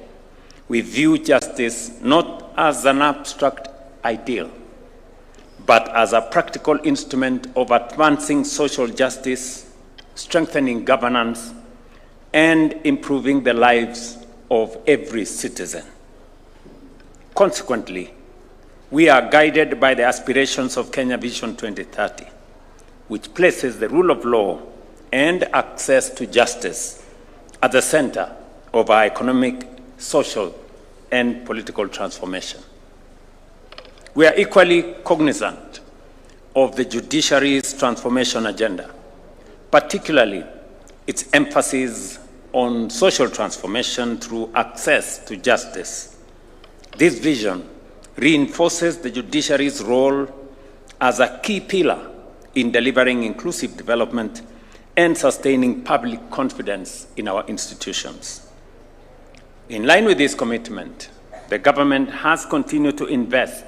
we view justice not as an abstract ideal, but as a practical instrument of advancing social justice, strengthening governance, and improving the lives of every citizen. Consequently, we are guided by the aspirations of Kenya Vision 2030, which places the rule of law and access to justice at the center of our economic, social, and political transformation. We are equally cognizant of the judiciary's transformation agenda, particularly its emphasis on social transformation through access to justice. This vision reinforces the judiciary's role as a key pillar in delivering inclusive development and sustaining public confidence in our institutions. In line with this commitment, the government has continued to invest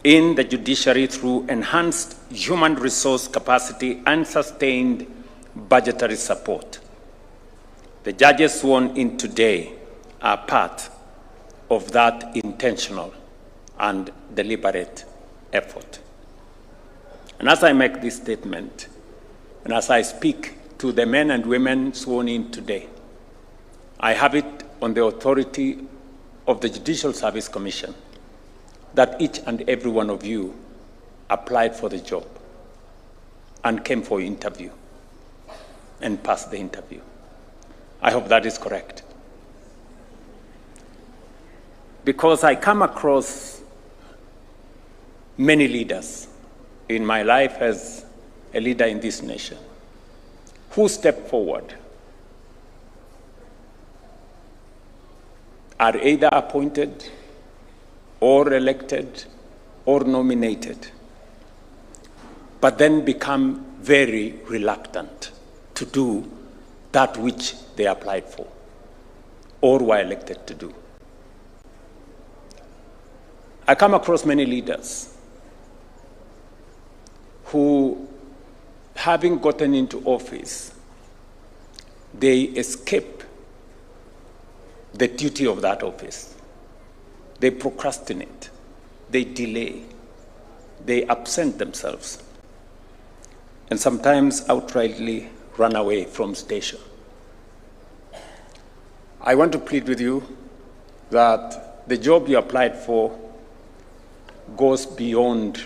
in the judiciary through enhanced human resource capacity and sustained budgetary support. The judges sworn in today are part of that intentional and deliberate effort. And as I make this statement, and as I speak to the men and women sworn in today, I have it on the authority of the Judicial Service Commission that each and every one of you applied for the job and came for interview and passed the interview. I hope that is correct. Because I come across many leaders in my life as a leader in this nation who step forward, are either appointed or elected or nominated, but then become very reluctant to do that which they applied for or were elected to do. I come across many leaders who, having gotten into office, they escape the duty of that office. They procrastinate, they delay, they absent themselves, and sometimes outrightly run away from station. I want to plead with you that the job you applied for goes beyond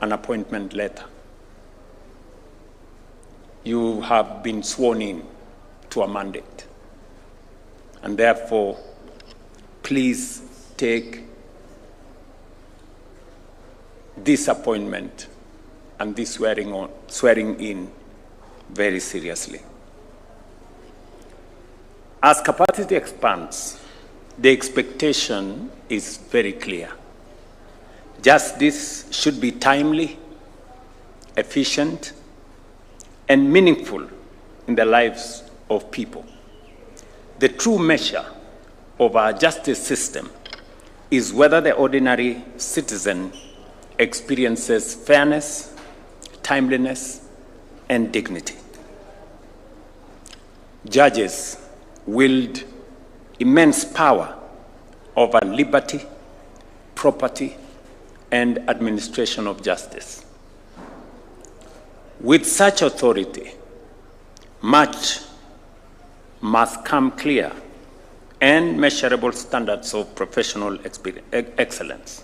an appointment letter. You have been sworn in to a mandate, and therefore, please take this appointment and this swearing in very seriously. As capacity expands, the expectation is very clear. Justice should be timely, efficient, and meaningful in the lives of people. The true measure of our justice system is whether the ordinary citizen experiences fairness, timeliness, and dignity. Judges wield immense power over liberty, property, and administration of justice. With such authority, much must come clear and measurable standards of professional excellence.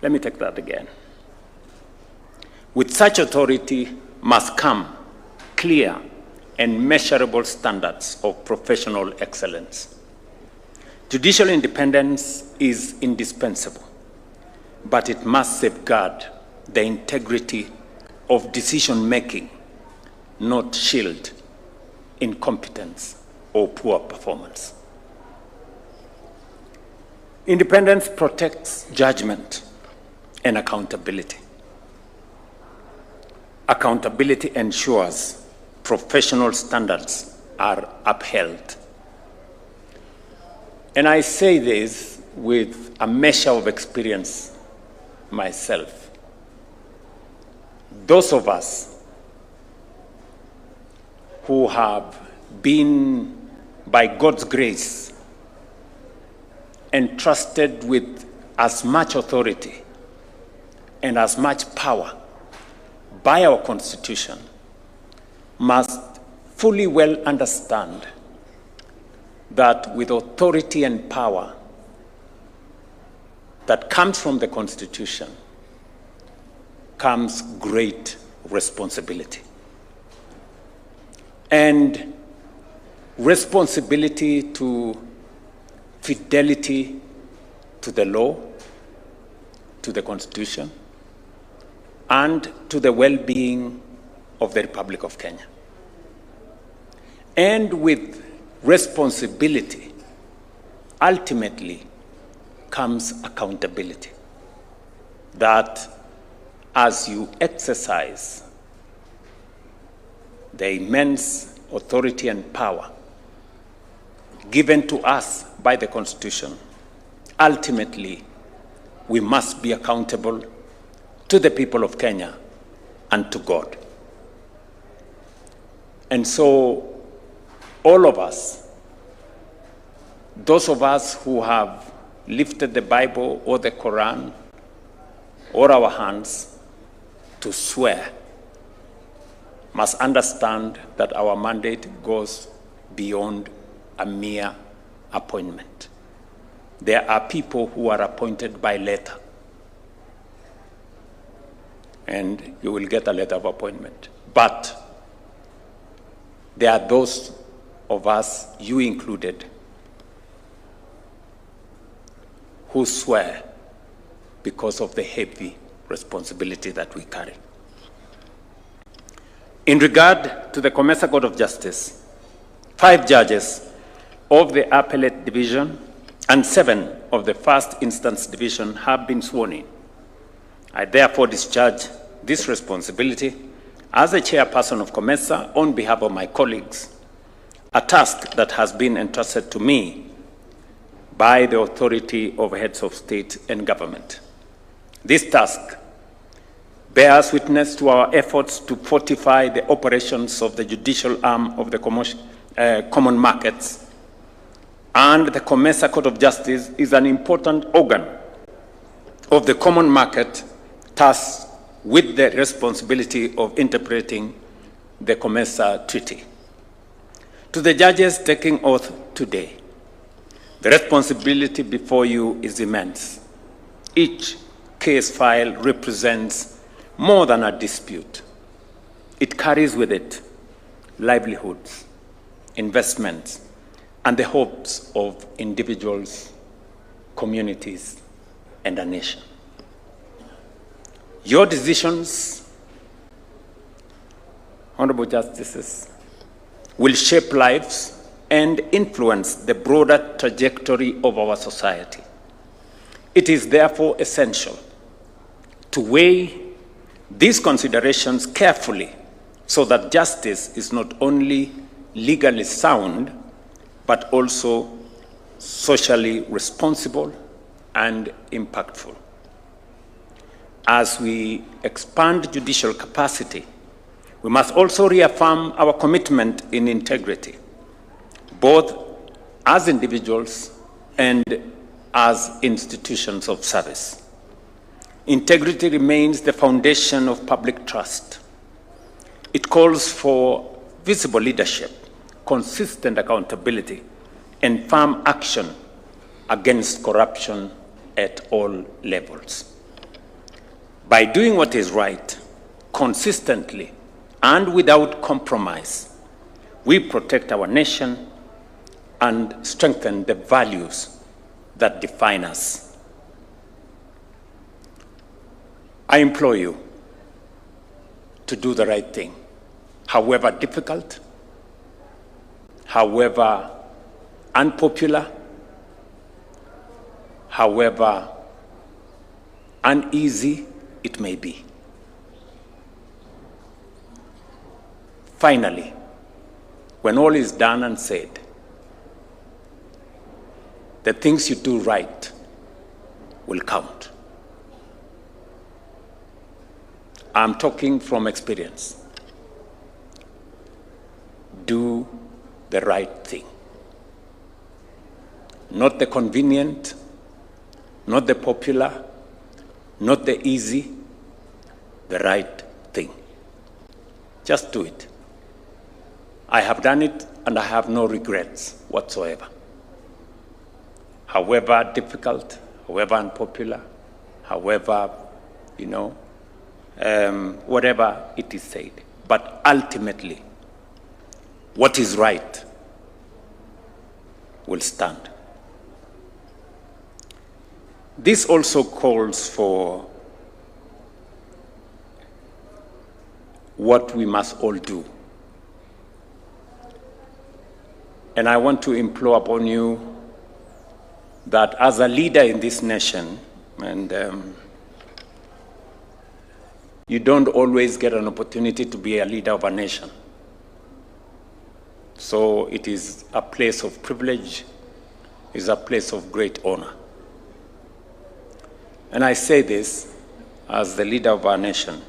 Let me take that again. With such authority must come clear and measurable standards of professional excellence. Judicial independence is indispensable, but it must safeguard the integrity of decision-making, not shield incompetence or poor performance. Independence protects judgment and accountability. Accountability ensures professional standards are upheld. And I say this with a measure of experience myself. Those of us who have been, by God's grace, entrusted with as much authority and as much power by our Constitution must fully well understand that with authority and power that comes from the Constitution comes great responsibility. And responsibility to fidelity to the law, to the Constitution, and to the well-being of the Republic of Kenya. And with responsibility, ultimately, comes accountability. That as you exercise the immense authority and power given to us by the Constitution, ultimately, we must be accountable to the people of Kenya and to God. And so, all of us, those of us who have lifted the Bible or the Quran or our hands to swear, must understand that our mandate goes beyond a mere appointment. There are people who are appointed by letter, and you will get a letter of appointment. But there are those of us, you included, who swear because of the heavy responsibility that we carry. In regard to the COMESA Court of Justice, 5 judges of the Appellate Division and 7 of the First Instance Division have been sworn in. I therefore discharge this responsibility as the chairperson of COMESA on behalf of my colleagues, a task that has been entrusted to me by the authority of heads of state and government. This task bears witness to our efforts to fortify the operations of the judicial arm of the common markets, and the COMESA Court of Justice is an important organ of the common market, tasked with the responsibility of interpreting the COMESA Treaty. To the judges taking oath today, the responsibility before you is immense. Each case file represents more than a dispute. It carries with it livelihoods, investments, and the hopes of individuals, communities, and a nation. Your decisions, Honorable Justices, will shape lives and influence the broader trajectory of our society. It is therefore essential to weigh these considerations carefully so that justice is not only legally sound, but also socially responsible and impactful. As we expand judicial capacity, we must also reaffirm our commitment in integrity, both as individuals and as institutions of service. Integrity remains the foundation of public trust. It calls for visible leadership, consistent accountability, and firm action against corruption at all levels. By doing what is right, consistently, and without compromise, we protect our nation and strengthen the values that define us. I implore you to do the right thing, however difficult, however unpopular, however uneasy it may be. Finally, when all is done and said, the things you do right will count. I'm talking from experience. Do the right thing. Not the convenient, not the popular, not the easy, the right thing. Just do it. I have done it and I have no regrets whatsoever. However difficult, however unpopular, however, whatever it is said. But ultimately, what is right will stand. This also calls for what we must all do. And I want to implore upon you that as a leader in this nation, and you don't always get an opportunity to be a leader of a nation. So it is a place of privilege, it's a place of great honor. And I say this as the leader of our nation,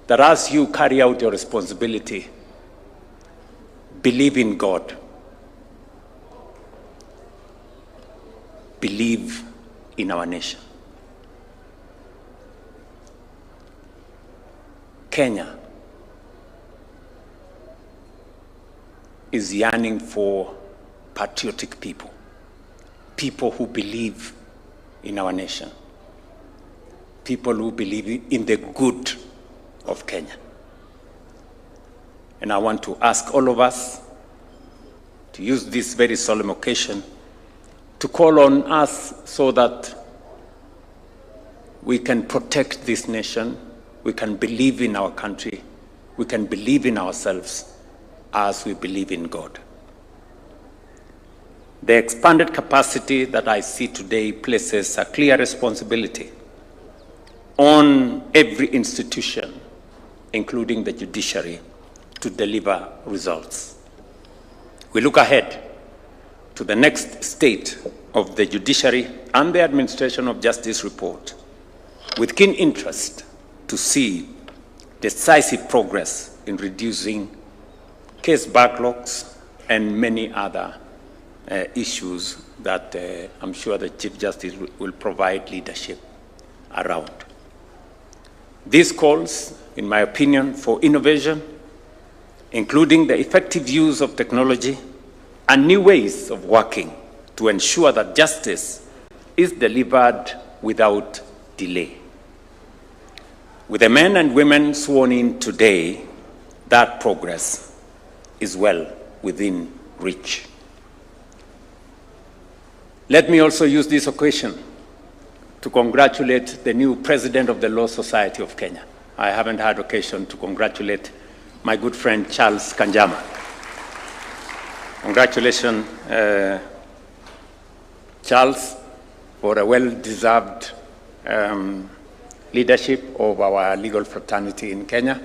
that as you carry out your responsibility, believe in God. Believe in our nation. Kenya is yearning for patriotic people, people who believe in our nation, people who believe in the good of Kenya. And I want to ask all of us to use this very solemn occasion to call on us so that we can protect this nation, we can believe in our country, we can believe in ourselves as we believe in God. The expanded capacity that I see today places a clear responsibility on every institution, including the judiciary, to deliver results. We look ahead to the next state of the judiciary and the administration of justice report with keen interest to see decisive progress in reducing case backlogs, and many other issues that I'm sure the Chief Justice will provide leadership around. This calls, in my opinion, for innovation, including the effective use of technology and new ways of working to ensure that justice is delivered without delay. With the men and women sworn in today, that progress is well within reach. Let me also use this occasion to congratulate the new president of the Law Society of Kenya. I haven't had occasion to congratulate my good friend Charles Kanjama. Congratulations, Charles, for a well-deserved leadership of our legal fraternity in Kenya.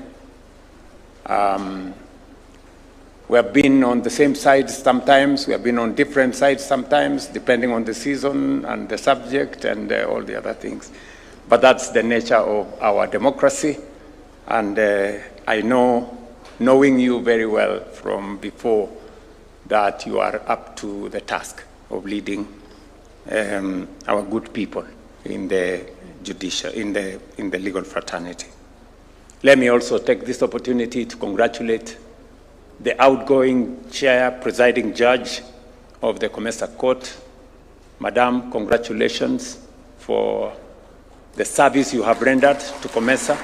We have been on the same side sometimes, we have been on different sides sometimes, depending on the season and the subject and all the other things. But that's the nature of our democracy. And I know, knowing you very well from before, that you are up to the task of leading our good people in the judicial, in the legal fraternity. Let me also take this opportunity to congratulate the outgoing chair, presiding judge of the Comesa Court. Madam, congratulations for the service you have rendered to Comesa.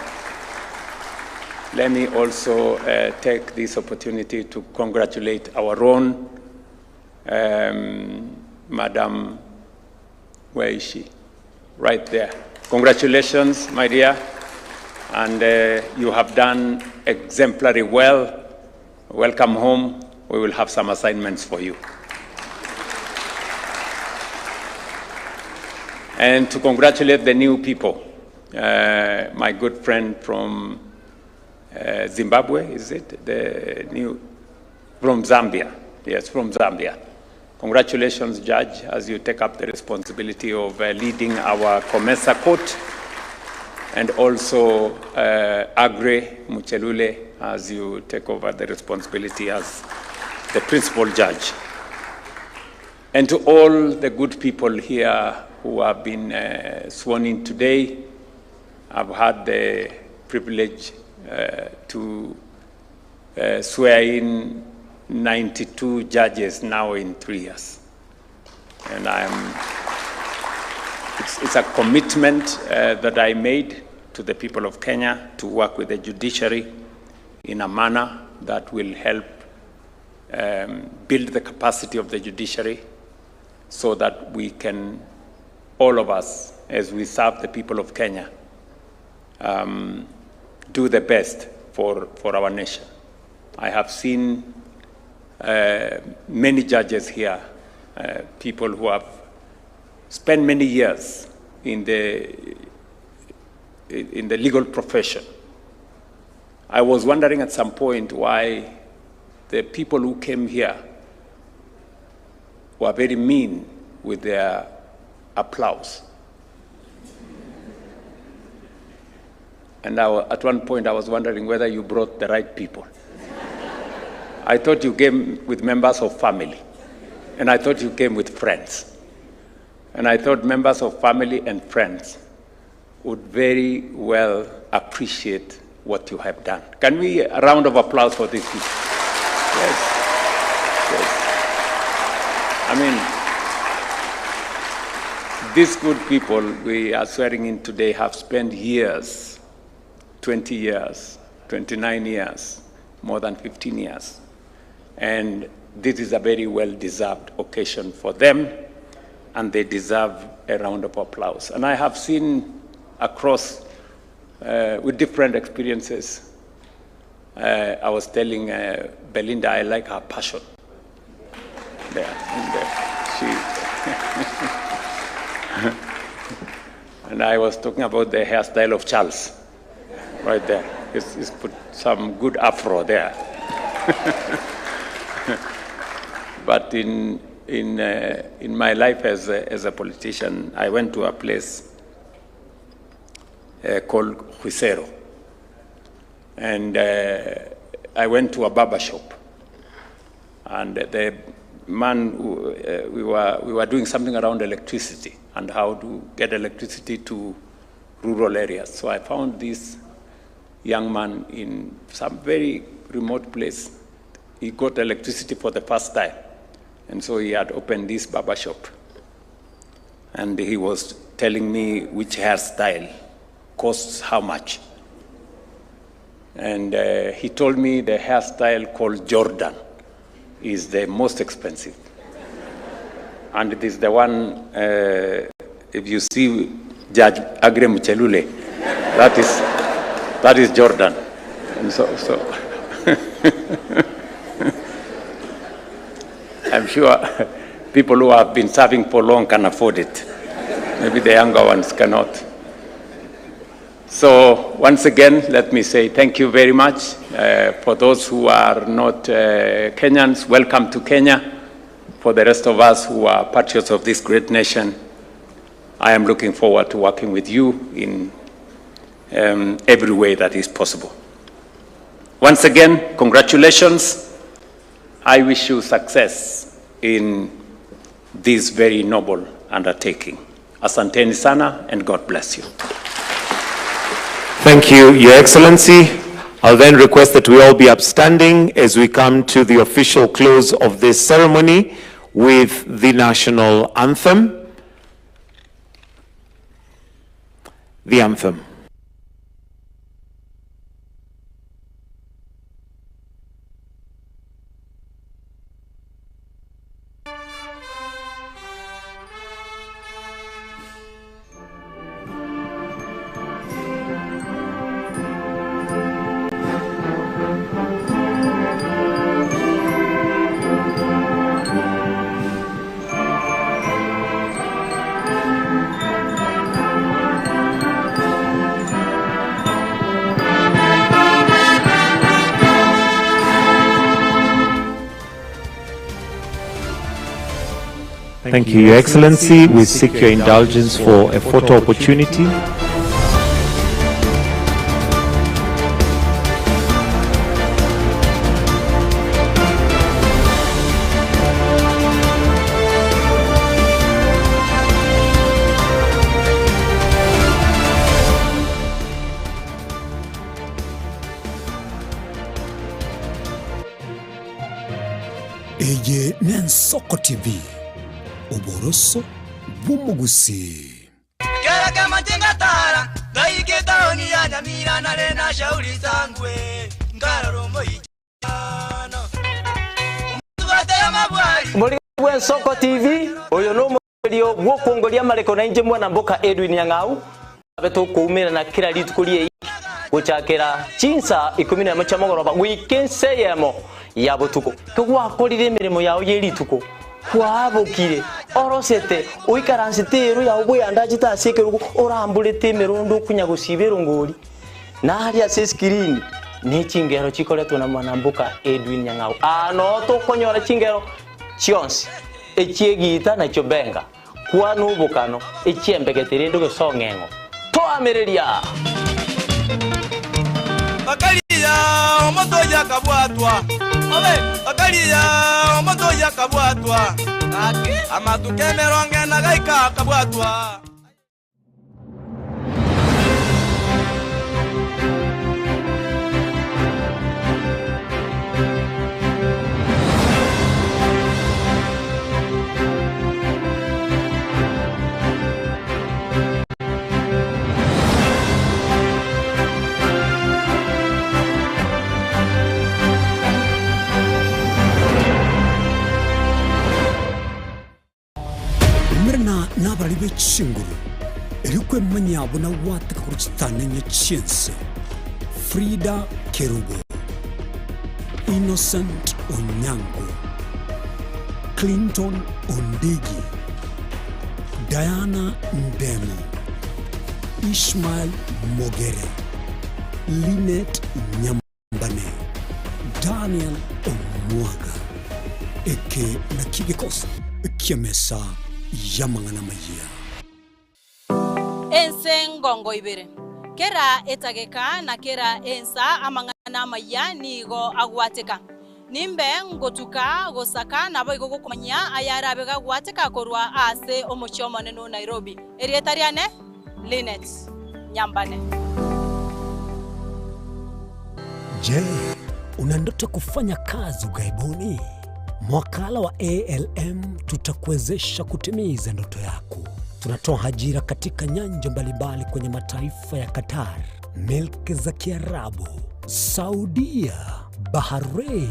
Let me also take this opportunity to congratulate our own Madam, where is she? Right there. Congratulations, my dear. And you have done exemplary well. Welcome home. We will have some assignments for you. And to congratulate the new people, my good friend from Zimbabwe, is it? From Zambia. Yes, from Zambia. Congratulations, Judge, as you take up the responsibility of leading our Comesa Court, and also Agre Muchelule, as you take over the responsibility as the principal judge. And to all the good people here who have been sworn in today, I've had the privilege to swear in 92 judges now in 3 years. And it's a commitment that I made to the people of Kenya to work with the judiciary in a manner that will help build the capacity of the judiciary so that we can, all of us, as we serve the people of Kenya, do the best for our nation. I have seen many judges here, people who have spent many years in the legal profession. I was wondering at some point why the people who came here were very mean with their applause. And at one point I was wondering whether you brought the right people. I thought you came with members of family, and I thought you came with friends. And I thought members of family and friends would very well appreciate what you have done. Can we a round of applause for these people? Yes. Yes. I mean, these good people we are swearing in today have spent years, 20 years, 29 years, more than 15 years. And this is a very well-deserved occasion for them, and they deserve a round of applause. And I have seen across, with different experiences, I was telling Belinda, I like her passion. And I was talking about the hairstyle of Charles, right there. He's put some good afro there. But in my life as a politician, I went to a place called Huisero, and I went to a barber shop, And the man, we were doing something around electricity and how to get electricity to rural areas. So I found this young man in some very remote place. He got electricity for the first time. And so he had opened this barber shop. And he was telling me which hairstyle costs how much. And he told me the hairstyle called Jordan is the most expensive. And it is the one, if you see Judge Agre Muchelule, that is Jordan. And so I'm sure people who have been serving for long can afford it. Maybe the younger ones cannot. So once again, let me say thank you very much. For those who are not Kenyans, welcome to Kenya. For the rest of us who are patriots of this great nation, I am looking forward to working with you in every way that is possible. Once again, congratulations. I wish you success in this very noble undertaking. Asanteni sana, and God bless you. Thank you, Your Excellency. I'll then request that we all be upstanding as we come to the official close of this ceremony with the national anthem. The anthem. Thank you, Your Excellency. We seek your indulgence for a photo opportunity. Eye Y'Ensoko TV. Uboroso bw'umugusi. Gerage majenga tara, daike taoni ya nyamira na lena shauri sangwe, ngaroromo ichano. Umutubate ya mabwari. Muri Y'Ensoko TV, oyo no mulio gwokongolia mareko na inje mwana mboka Edwin Yang'au. Abeto kuumira na kila litu kulie guchakira chinsa 11 cyamugoroba wikense yemo ya butuko. Kugwakorire emirimo yawe yerituko. Kwabukire orosete uikaransiteru ya ubuyanda gitasekeruko orambulete mirundo kunyagusibero ngori na hali ya screen ne chingero chikoletwa na mwanambuka Edwin Yang'au ano to konyora chingero chionsi echiegita na chobenga kwa nubukano echiembegetere ndo gesongengo to amereria Bakalia omoto yakabwatwa Bakalia omoto yakabwatwa Amatukemeronge na gaika kabwatwa Nabali b'ekinguru erikwe manyabo na wataka kuruchitanenya chense Frida Kerubo, Innocent Onyango, Clinton Ondigi, Diana Ndemo, Ishmael Mogere, Linet Nyambane, Daniel Omwaga, eke na kigikosa kiamesa yamangana maya Ensengongo ibere kera etageka na kera ensa amangana maya nigo agwateka nimbe ngotuka gosaka nabo igokumanya ayarabega gwateka korwa ase omuchomo neno Nairobi erietariane Linet Nyambane. Je, una ndoto kufanya kazi ughaibuni? Mwakala wa ALM tutakuwezesha kutimiza ndoto yako. Tunatoa ajira katika nyanja mbalimbali kwenye mataifa ya Qatar, Milki za Kiarabu, Saudia, Bahrain,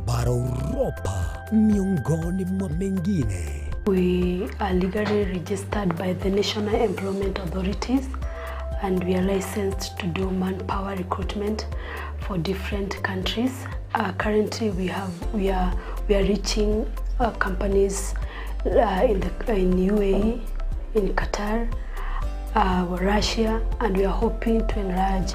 bara Europa, miongoni mwa mengine. We are legally registered by the National Employment Authorities and we are licensed to do manpower recruitment for different countries. Currently we are reaching companies in UAE, in Qatar, Russia, and we are hoping to enlarge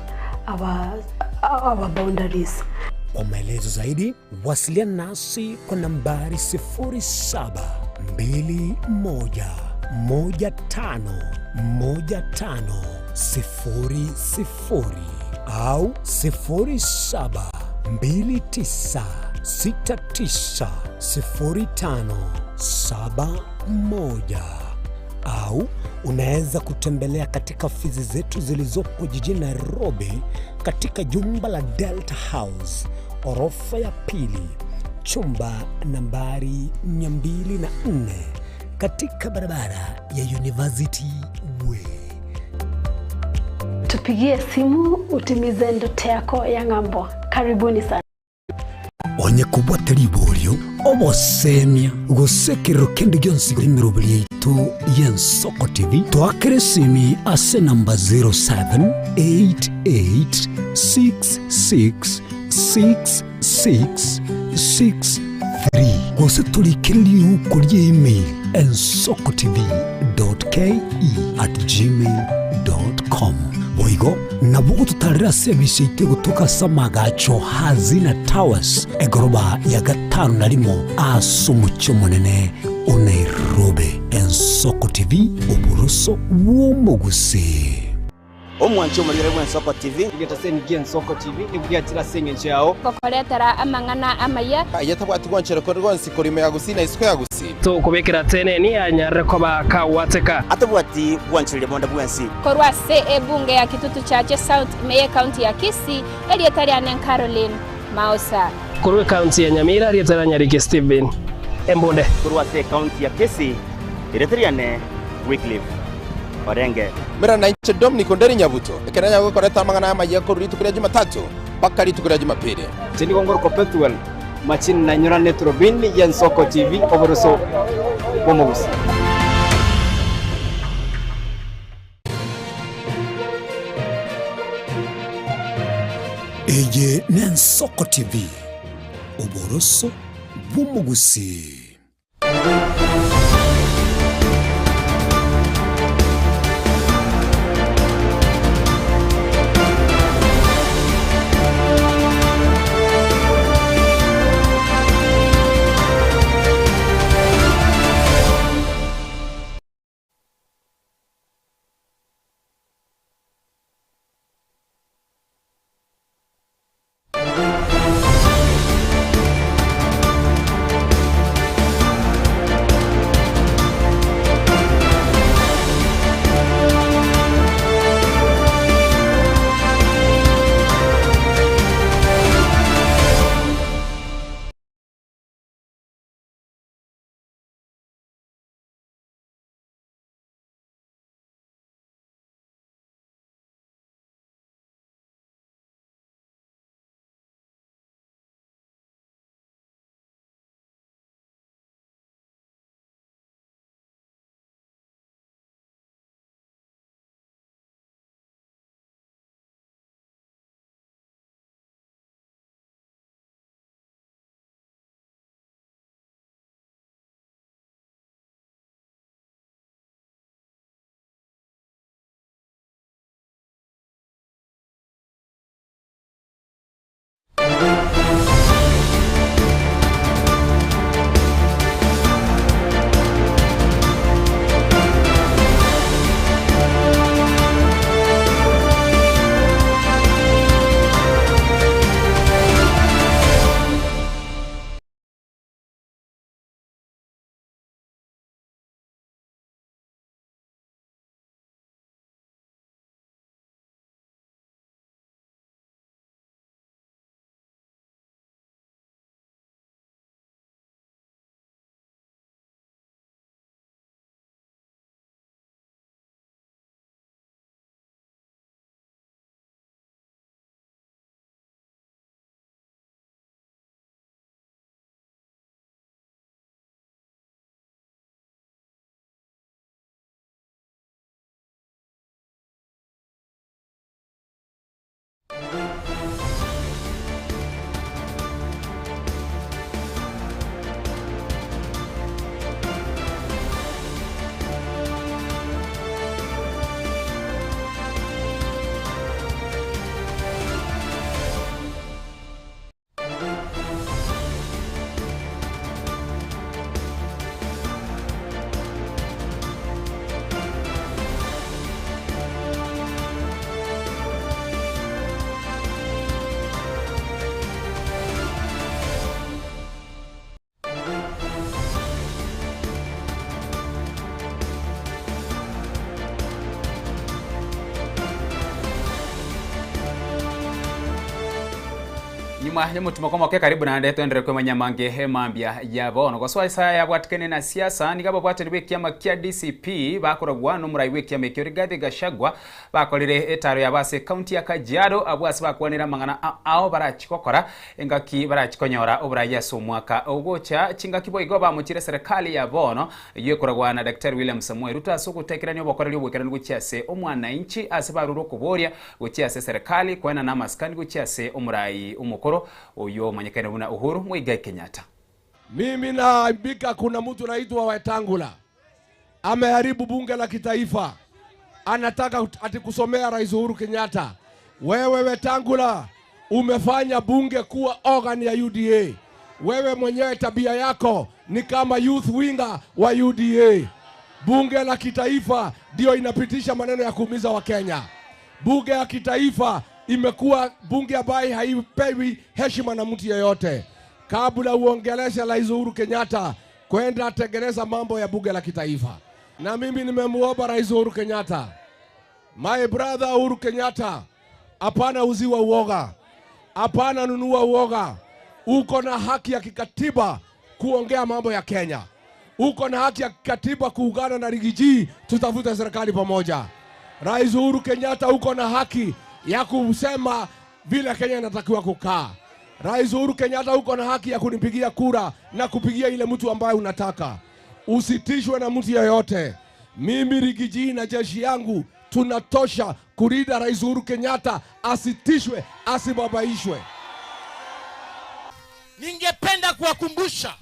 our boundaries. Kwa maelezo zaidi, wasiliana nasi kwa nambari 0721151500 au 0729690571 au unaweza kutembelea katika ofisi zetu zilizopo jijini Nairobi katika jumba la Delta House, orofa ya pili, chumba nambari 204 katika barabara ya University Way. Tupigie simu utimize ndoto yako ya ng'ambo. Karibuni sana. Onye kubwatari iboryo obosemia gusekero kendi gyonsi kuri mirobiri tu Y'Ensoko TV twakere simi ase namba 0788666663 gose tulikiriri kuri email ensokotv.ke@gmail.com boigo nabugo tutarira service ite gutuka samagacho hazina towers egoroba ya gatanu narimo asumucyo munene Nairobi. Y'Ensoko TV uburuso w'umuguse. Omwancho muri Y'Ensoko TV ngitaseni Y'Ensoko TV nibwatira sengenje yao kokoretera amangana amaya ayatabwati gwanchero ko rwonsi kurime yagusina isiko yagusi to kubekera tene ni anyare ko bakawateka atabwati gwanchire bonda bwensi korwa se ebunge ya kitutu chache South Meye County ya Kisii erietariane Caroline Mausa korwe county ya Nyamira erietara Nyarike Steven Embonde korwa se county ya Kisii erietariane Wycliffe Orenge mera na inche Dominic Onderi Nyabuto ekeranya gukoreta amangana amaya ko ritukira Jumatatu paka ritukira Jumapili tindi gongoro ko Petuel machini na nyura Etorobini Y'Ensoko TV oburuso bw'umugusi. Eye Y'Ensoko TV oburuso bw'umugusi. mwa nyamutuma kwa mwake karibu na ndeto endere kwa manyamange hemambia yabono kwa swali saya yabwatikene na siasa nigabo bwatene bwekiama kia DCP bakoragwa no murai bwekiama kyo Rigathi Gachagua bakorire etaro yabase county ya Kajiado abwase bakwanira mangana ao barachikokora engaki barachikonyora oburaya so mwaka ogocha chingaki boigo bamukire serikali ya bono yekoragwa na Dr. William Samuel Ruto asogutekerania bokorera obwekerani guchiase omwana inchi asibaruro kuboria guchiase serikali kwena na maskani guchiase omurai umukoro uyo mwenyekane una Uhuru Muigai Kenyatta. Mimi naibika kuna mtu anaitwa Wetangula ameharibu bunge la kitaifa, anataka ati kusomea Rais Uhuru Kenyatta. Wewe Wetangula umefanya bunge kuwa organ ya UDA. Wewe mwenyewe tabia yako ni kama youth winger wa UDA. Bunge la kitaifa ndio inapitisha maneno ya kuumiza wa Kenya. Bunge la kitaifa imekuwa bunge ambaye haipewi heshima na mtu yeyote. Kabla uongeleshe Rais Uhuru Kenyatta kwenda tengeneza mambo ya bunge la kitaifa. Na mimi nimemuomba Rais Uhuru Kenyatta, my brother Uhuru Kenyatta, hapana uziwa uoga, hapana nunua uoga. Uko na haki ya kikatiba kuongea mambo ya Kenya. Uko na haki ya kikatiba kuungana na Rigiji tutafute serikali pamoja. Rais Uhuru Kenyatta uko na haki ya kusema vile Kenya inatakiwa kukaa. Rais Uhuru Kenyatta uko na haki ya kunipigia kura na kupigia ile mtu ambaye unataka. Usitishwe na mtu yeyote. Mimi Rigiji na jeshi yangu tunatosha kulinda Rais Uhuru Kenyatta asitishwe, asibabaishwe. Ningependa kuwakumbusha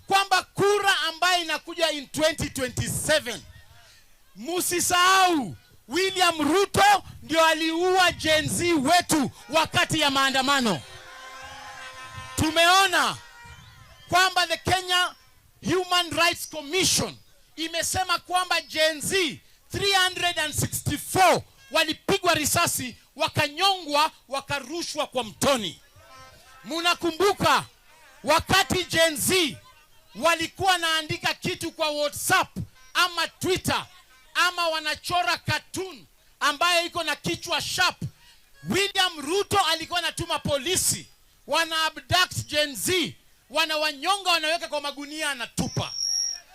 kwamba kura ambayo inakuja in 2027, musisahau William Ruto ndio aliua Gen Z wetu wakati ya maandamano. Tumeona kwamba the Kenya Human Rights Commission imesema kwamba Gen Z 364 walipigwa risasi, wakanyongwa, wakarushwa kwa mtoni. Munakumbuka wakati Gen Z walikuwa naandika kitu kwa WhatsApp ama Twitter ama wanachora cartoon ambayo iko na kichwa sharp, William Ruto alikuwa anatuma polisi wana abduct Gen Z, wanawanyonga, wanaweka kwa magunia, anatupa.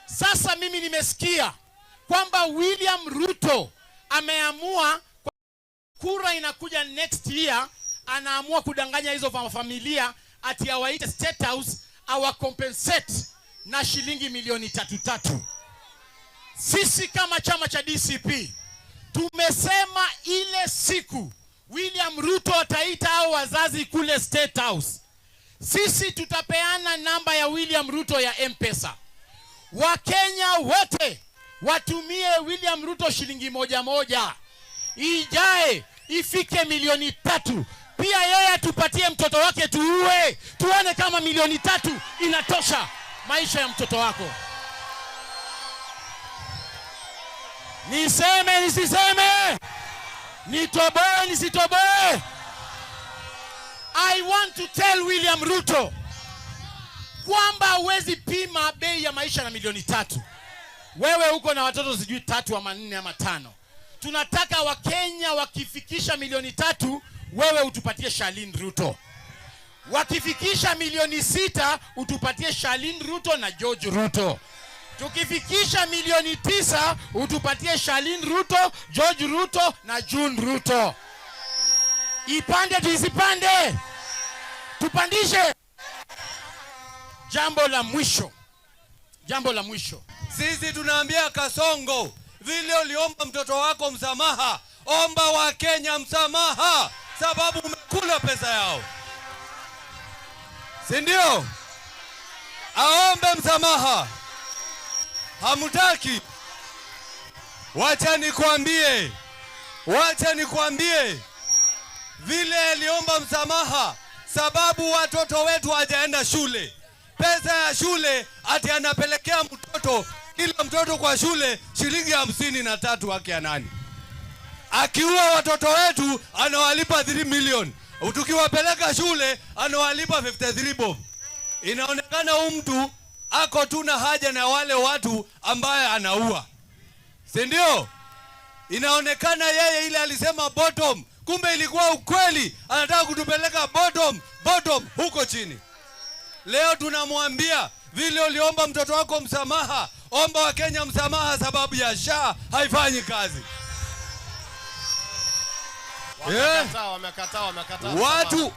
Sasa mimi nimesikia kwamba William Ruto ameamua kura inakuja next year, anaamua kudanganya hizo familia ati awaite State House awacompensate na shilingi milioni 3. Sisi kama chama cha DCP tumesema ile siku William Ruto ataita hao wazazi kule State House, sisi tutapeana namba ya William Ruto ya M-Pesa. Wakenya wote watumie William Ruto shilingi 1 ijae ifike milioni 3. Pia yeye atupatie mtoto wake tuue, tuone kama milioni 3 inatosha maisha ya mtoto wako. Niseme nisiseme, nitoboe nisitoboe. I want to tell William Ruto kwamba huwezi pima bei ya maisha na milioni 3. Wewe uko na watoto sijui 3 ama 4 ama 5. Tunataka Wakenya wakifikisha milioni 3, wewe utupatie Charlene Ruto. Wakifikisha milioni 6, utupatie Charlene Ruto na George Ruto. Tukifikisha milioni 9, utupatie Charlene Ruto, George Ruto na June Ruto. Ipande tuisipande, tupandishe. Jambo la mwisho. Sisi tunaambia Kasongo, vile uliomba mtoto wako msamaha, omba wa Kenya msamaha, sababu umekula pesa yao. Si ndio? Aombe msamaha. Hamutaki? Wacha nikwambie vile aliomba msamaha sababu watoto wetu hawajaenda shule. Pesa ya shule ati anapelekea mtoto, kila mtoto kwa shule shilingi 53 wake ya nani? Akiua watoto wetu anawalipa 3 million. Tukiwapeleka shule anawalipa 53 bob. Inaonekana mtu ako tu na haja na wale watu ambaye anaua. Si ndio? Inaonekana yeye ile alisema bottom kumbe ilikuwa ukweli, anataka kutupeleka bottom huko chini. Leo tunamwambia vile uliomba mtoto wako msamaha, omba wa Kenya msamaha, sababu ya SHA haifanyi kazi. Wamekataa.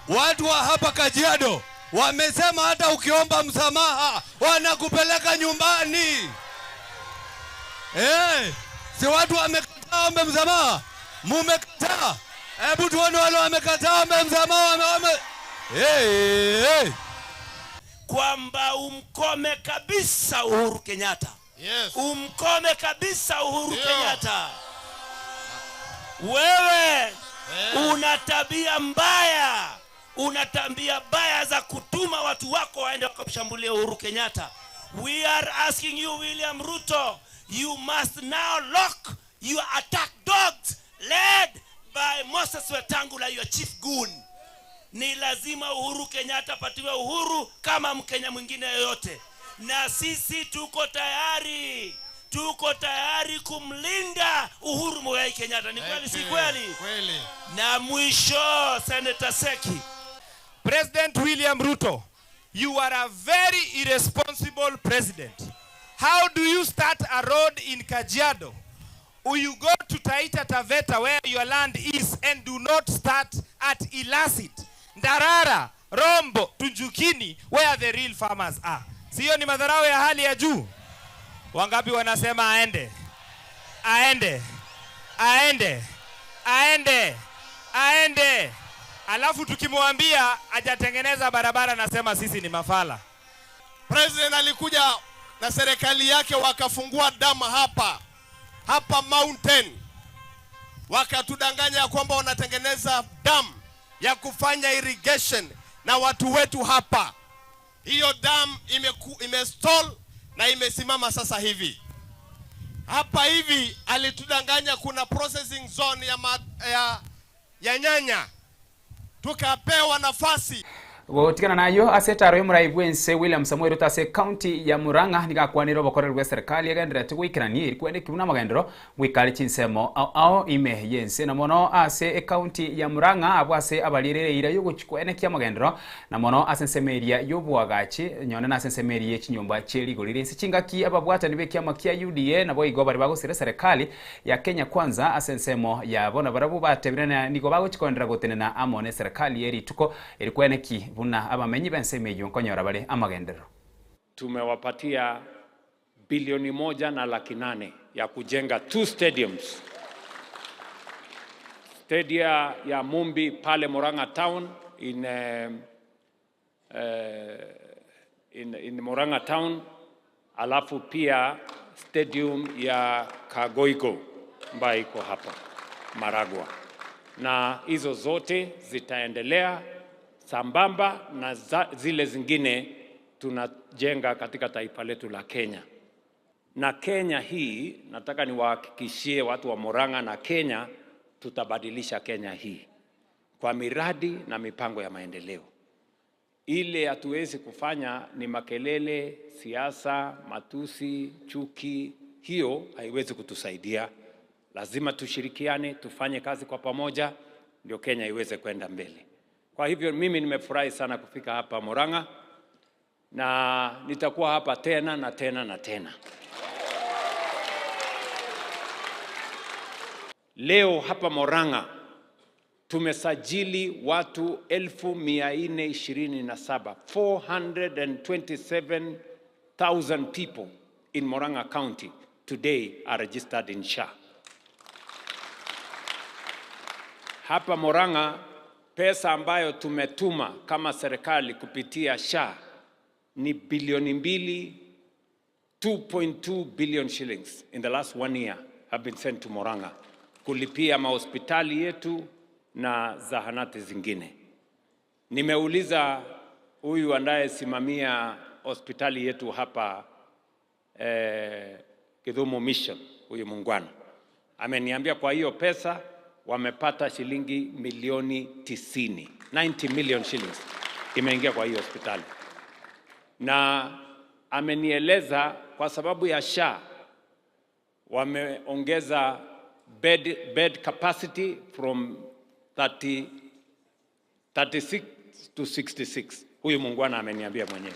Watu wa hapa Kajiado wamesema hata ukiomba msamaha wanakupeleka nyumbani. Si watu wamekataa ombe msamaha? Mumekataa. Hebu tuone wale wamekataa ombe msamaha kwamba umkome kabisa Uhuru Kenyatta. Yes. Umkome kabisa Uhuru Kenyatta. Wewe una tabia mbaya. Una tabia mbaya za kutuma watu wako waende wakamshambulia Uhuru Kenyatta. We are asking you, William Ruto, you must now lock your attack dogs led by Moses Wetangula, your chief goon. Ni lazima Uhuru Kenyatta patiwe uhuru kama Mkenya mwingine yoyote. Na sisi tuko tayari kumlinda Uhuru Muigai Kenyatta. Ni kweli si kweli? Kweli. Na mwisho, Senator Seki. President William Ruto, you are a very irresponsible president. How do you start a road in Kajiado? Or you go to Taita Taveta where your land is and do not start at Ilasit, Ndarara, Rombo, Tunjukini where the real farmers are? Sio ni madharau ya hali ya juu? Wangapi wanasema aende. Alafu tukimwambia hajatengeneza barabara nasema sisi ni mafala. President alikuja na serikali yake wakafungua damu hapa mountain. Wakatudanganya kwamba wanatengeneza damu ya kufanya irrigation na watu wetu hapa. Hiyo damu imestall na imesimama sasa hivi. Hapa hivi alitudanganya kuna processing zone ya nyanya. Tukapewa nafasi. Gutigana nayo asetaro y'umuraibu ense William Samuel Ruto ase county ya Murang'a nigakwanira obokorerwa serikali yagendera tugwikirani irikwende kibuna magendero gwikari chinsemo ao ime yense na mono ase county ya Murang'a abwase abalirere yoguchikwene kia magendero na mono asensemeria yobwagachi nyone na asensemeria chinyumba chirigorire ense chingaki ababwata nibe kiama kia UDA na boigo bari bagusire serikali ya Kenya Kwanza asensemo ya bona barabu batebirana nigo bagochikondera gotenena amone serikali eri tuko irikwene ki buna abamenyi bensemeyo nkonyora bale amagendero. Tumewapatia bilioni 1.8 ya kujenga 2 stadiums. Stadia ya Mumbi pale Murang'a town in Murang'a town, alafu pia stadium ya Kagoigo ambayo iko hapa Maragwa. Na hizo zote zitaendelea sambamba na zile zingine tunajenga katika taifa letu la Kenya. Na Kenya hii, nataka niwahakikishie watu wa Murang'a na Kenya, tutabadilisha Kenya hii kwa miradi na mipango ya maendeleo. Ile hatuwezi kufanya ni makelele, siasa, matusi, chuki. Hiyo haiwezi kutusaidia. Lazima tushirikiane, tufanye kazi kwa pamoja, ndio Kenya iweze kwenda mbele. Kwa hivyo mimi nimefurahi sana kufika hapa Murang'a na nitakuwa hapa tena na tena na tena. Leo hapa Murang'a tumesajili watu 1427, 427,000 people in Murang'a County today are registered in SHA. Hapa Murang'a pesa ambayo tumetuma kama serikali kupitia SHA ni bilioni 2.2 billion shillings in the last 1 year have been sent to Murang'a kulipia mahospitali yetu na zahanati zingine. Nimeuliza huyu anayesimamia hospitali yetu hapa Kidhumo Mission, huyu mungwana ameniambia kwa hiyo pesa wamepata shilingi milioni 90, 90 million shillings imeingia kwa hiyo hospitali. Na amenieleza kwa sababu ya SHA wameongeza bed capacity from 36 to 66. Huyu muungwana ameniambia mwenyewe.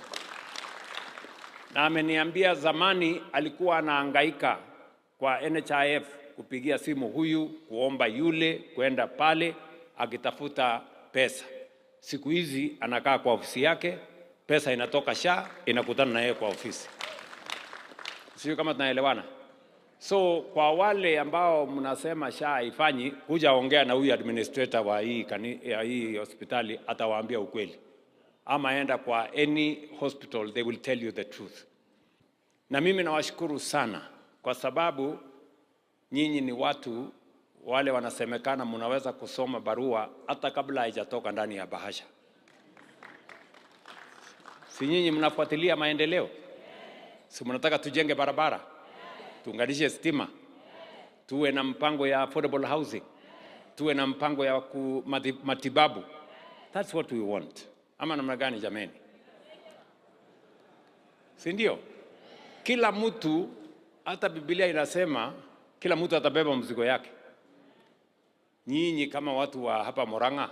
Na ameniambia zamani alikuwa anahangaika kwa NHIF kupigia simu huyu, kuomba yule, kwenda pale akitafuta pesa. Siku hizi anakaa kwa ofisi yake, pesa inatoka SHA, inakutana na yeye kwa ofisi. Sio kama tunaelewana? So kwa wale ambao mnasema SHA haifanyi, kuja ongea na huyu administrator wa hii hospitali, atawaambia ukweli. Ama enda kwa any hospital, they will tell you the truth. Na mimi nawashukuru sana kwa sababu nyinyi ni watu wale wanasemekana mnaweza kusoma barua hata kabla haijatoka ndani ya bahasha. Si nyinyi mnafuatilia maendeleo? Si mnataka tujenge barabara? Tuunganishe stima? Tuwe na mpango ya affordable housing? Tuwe na mpango ya matibabu? That's what we want. Ama namna gani jameni? Si ndio? Kila mtu, hata Biblia inasema kila mtu atabeba mzigo yake. Nyinyi kama watu wa hapa Murang'a,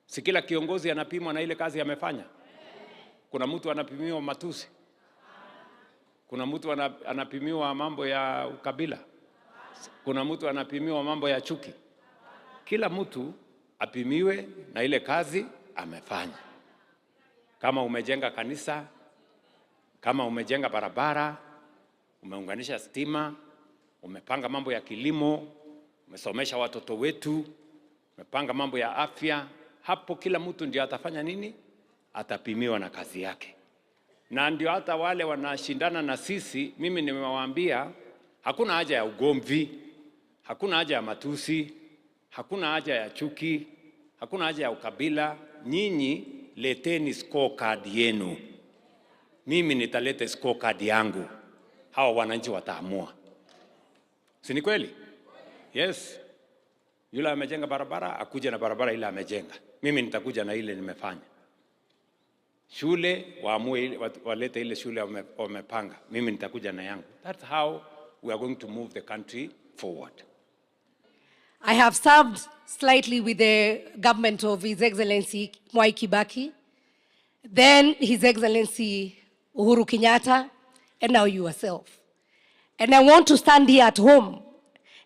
si kila kiongozi anapimwa na ile kazi amefanya? Kuna mtu anapimiwa matusi? Kuna mtu anapimiwa mambo ya ukabila? Kuna mtu anapimiwa mambo ya chuki? Kila mtu apimiwe na ile kazi amefanya. Kama umejenga kanisa, kama umejenga barabara, umeunganisha stima, umepanga mambo ya kilimo, umesomesha watoto wetu, umepanga mambo ya afya, hapo kila mtu ndio atafanya nini? Atapimiwa na kazi yake. Na ndio hata wale wanashindana na sisi, mimi nimewaambia hakuna haja ya ugomvi, hakuna haja ya matusi, hakuna haja ya chuki, hakuna haja ya ukabila. Nyinyi leteni scorecard yenu. Mimi nitalete scorecard yangu. Hawa wananchi wataamua. Si ni kweli? Yes. Yule amejenga barabara, akuje na barabara ile amejenga. Mimi nitakuja na ile nimefanya. Shule waamue walete ile shule wamepanga. Mimi nitakuja na yangu. That's how we are going to move the country forward. I have served slightly with the government of His Excellency Mwai Kibaki, then His Excellency Uhuru Kenyatta, and now yourself. And I want to stand here at home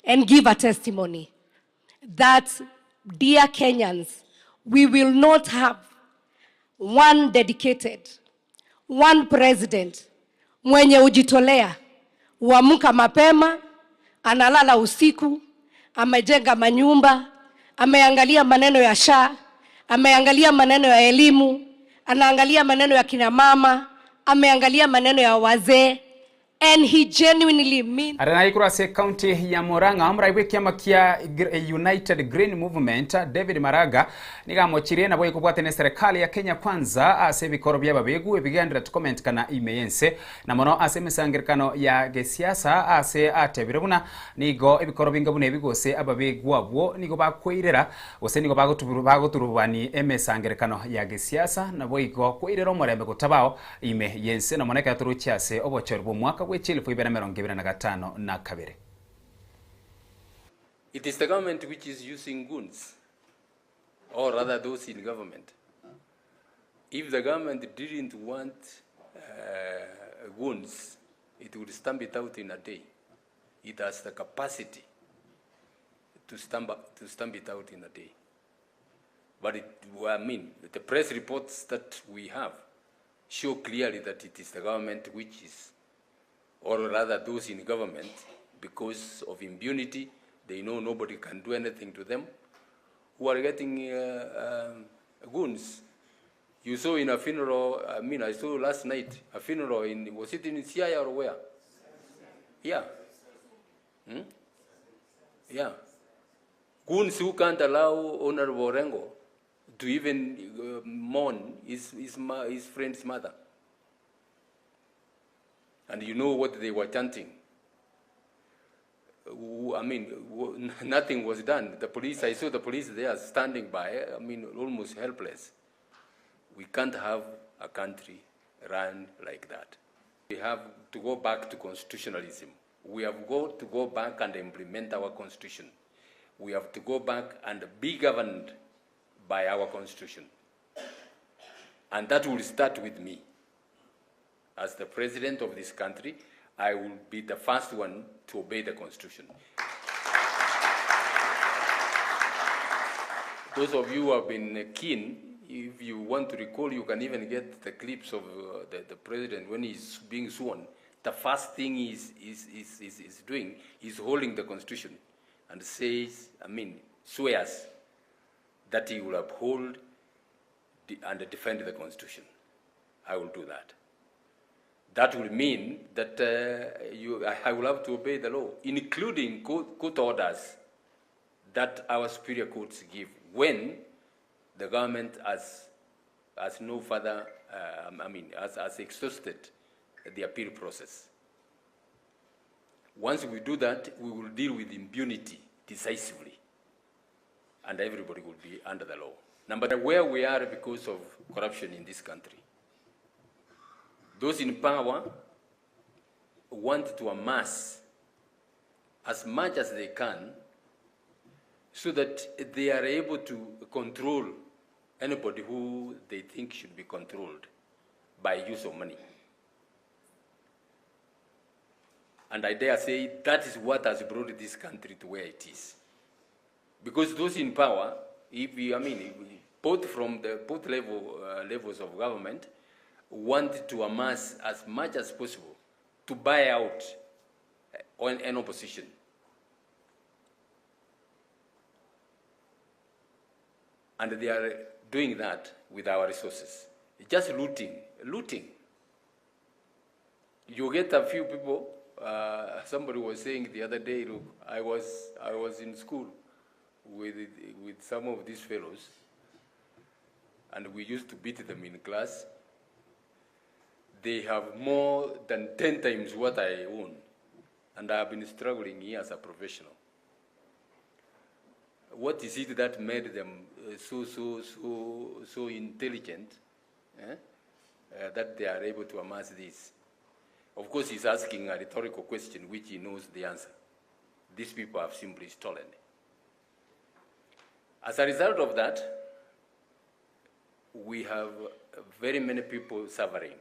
and give a testimony that, dear Kenyans, we will not have one dedicated, one president mwenye ujitolea, huamka mapema, analala usiku, amejenga manyumba, ameangalia maneno ya SHA, ameangalia maneno ya elimu, anaangalia maneno ya kina mama, ameangalia maneno ya wazee, and he genuinely means. Aranaikura se county ya Murang'a amraiwe kiama kia United Green Movement David Maraga nigamochirie na boye kubwatene serikali ya Kenya kwanza ase bikoro bya babegu ebigandira to comment kana imeyense na mono ase misangirikano ya gesiasa ase atebire buna nigo ebikoro bingabuna ebigose ababegu abo nigo bakwirera ose nigo bagoturubani emesangirikano ya gesiasa na boigo kwirera omorembe gutabao imeyense na moneka turuchiase obochorbo mwaka It is the government which is using goons, or rather those in government. If the government didn't want goons, it would stamp it out in a day. It has the capacity to stamp it out in a day. But the press reports that we have show clearly that it is the government which is, or rather those in government, because of impunity, they know nobody can do anything to them, who are getting goons. You saw in a funeral, I saw last night, a funeral was it in Siaya or where? Yeah. Yeah. Goons who can't allow Honorable Rengo to even mourn his friend's mother. And you know what they were chanting. Nothing was done. The police, I saw the police there standing by, almost helpless. We can't have a country run like that. We have to go back to constitutionalism. We have got to go back and implement our constitution. we have to go back and be governed by our constitution. And that will start with me. As the president of this country, I will be the first one to obey the constitution. Those of you who have been keen, if you want to recall, you can even get the clips of the president when he's being sworn. The first thing he's doing is holding the constitution and says, swears that he will uphold and defend the constitution. I will do that. That will mean that I will have to obey the law, including court orders that our superior courts give when the government has no further, has exhausted the appeal process. Once we do that, we will deal with impunity decisively, and everybody will be under the law. Number two, where we are because of corruption in this country. Those in power want to amass as much as they can so that they are able to control anybody who they think should be controlled by use of money. And I dare say that is what has brought this country to where it is. Because those in power, both from the levels of government, want to amass as much as possible to buy out an opposition. And they are doing that with our resources. Just looting. You get a few people, somebody was saying the other day, look, I was in school with some of these fellows, and we used to beat them in class. They have more than 10 times what I own, and I have been struggling here as a professional. What is it that made them so intelligent that they are able to amass this? Of course, he's asking a rhetorical question which he knows the answer. These people have simply stolen. As a result of that, we have very many people suffering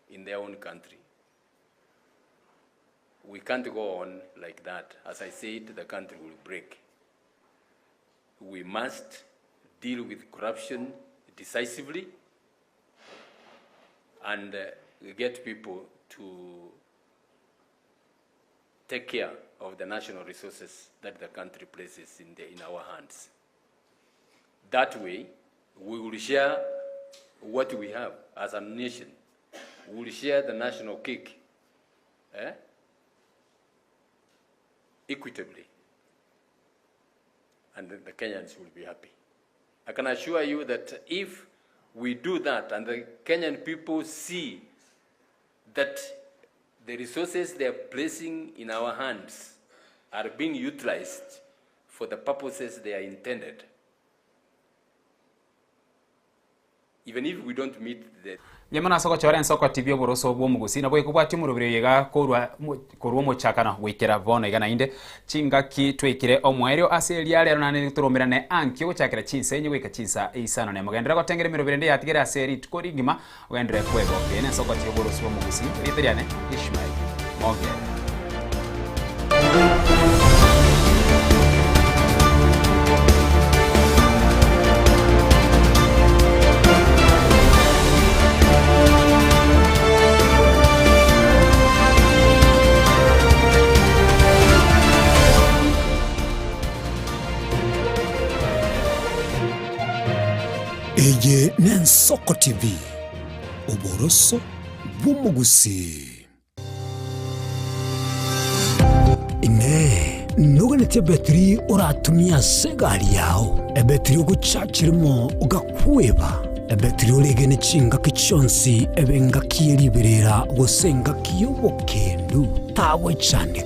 in their own country. We can't go on like that. As I said, the country will break. We must deal with corruption decisively and get people to take care of the national resources that the country places in our hands. That way, we will share what we have as a nation. We will share the national cake equitably, and the Kenyans will be happy. I can assure you that if we do that and the Kenyan people see that the resources they are placing in our hands are being utilized for the purposes they are intended, even if we don't meet the Yemana soko chore Y'Ensoko TV oboroso bwo mugusina bwo kubati murubire yega korwa mochakana wikira vono igana inde chingaki twikire omwerio aseria lero nani turomirane ankyo chakira chinsenye wika chinsa isano ne mugendera gotengere mirubire ndi yatigere aseri tukorigima wendre kwego Y'Ensoko TV oboroso bwo mugusina riteriane Ishmael Mogere. Eye Y'Ensoko TV oboroso bw'umugusi ine nuganete betri uratumia segari yao ebetri ugucakirimo ugakweba ebetri ulegene chinga kichonsi ebenga kiyeliberera gusenga kiyobokendu tawe cyane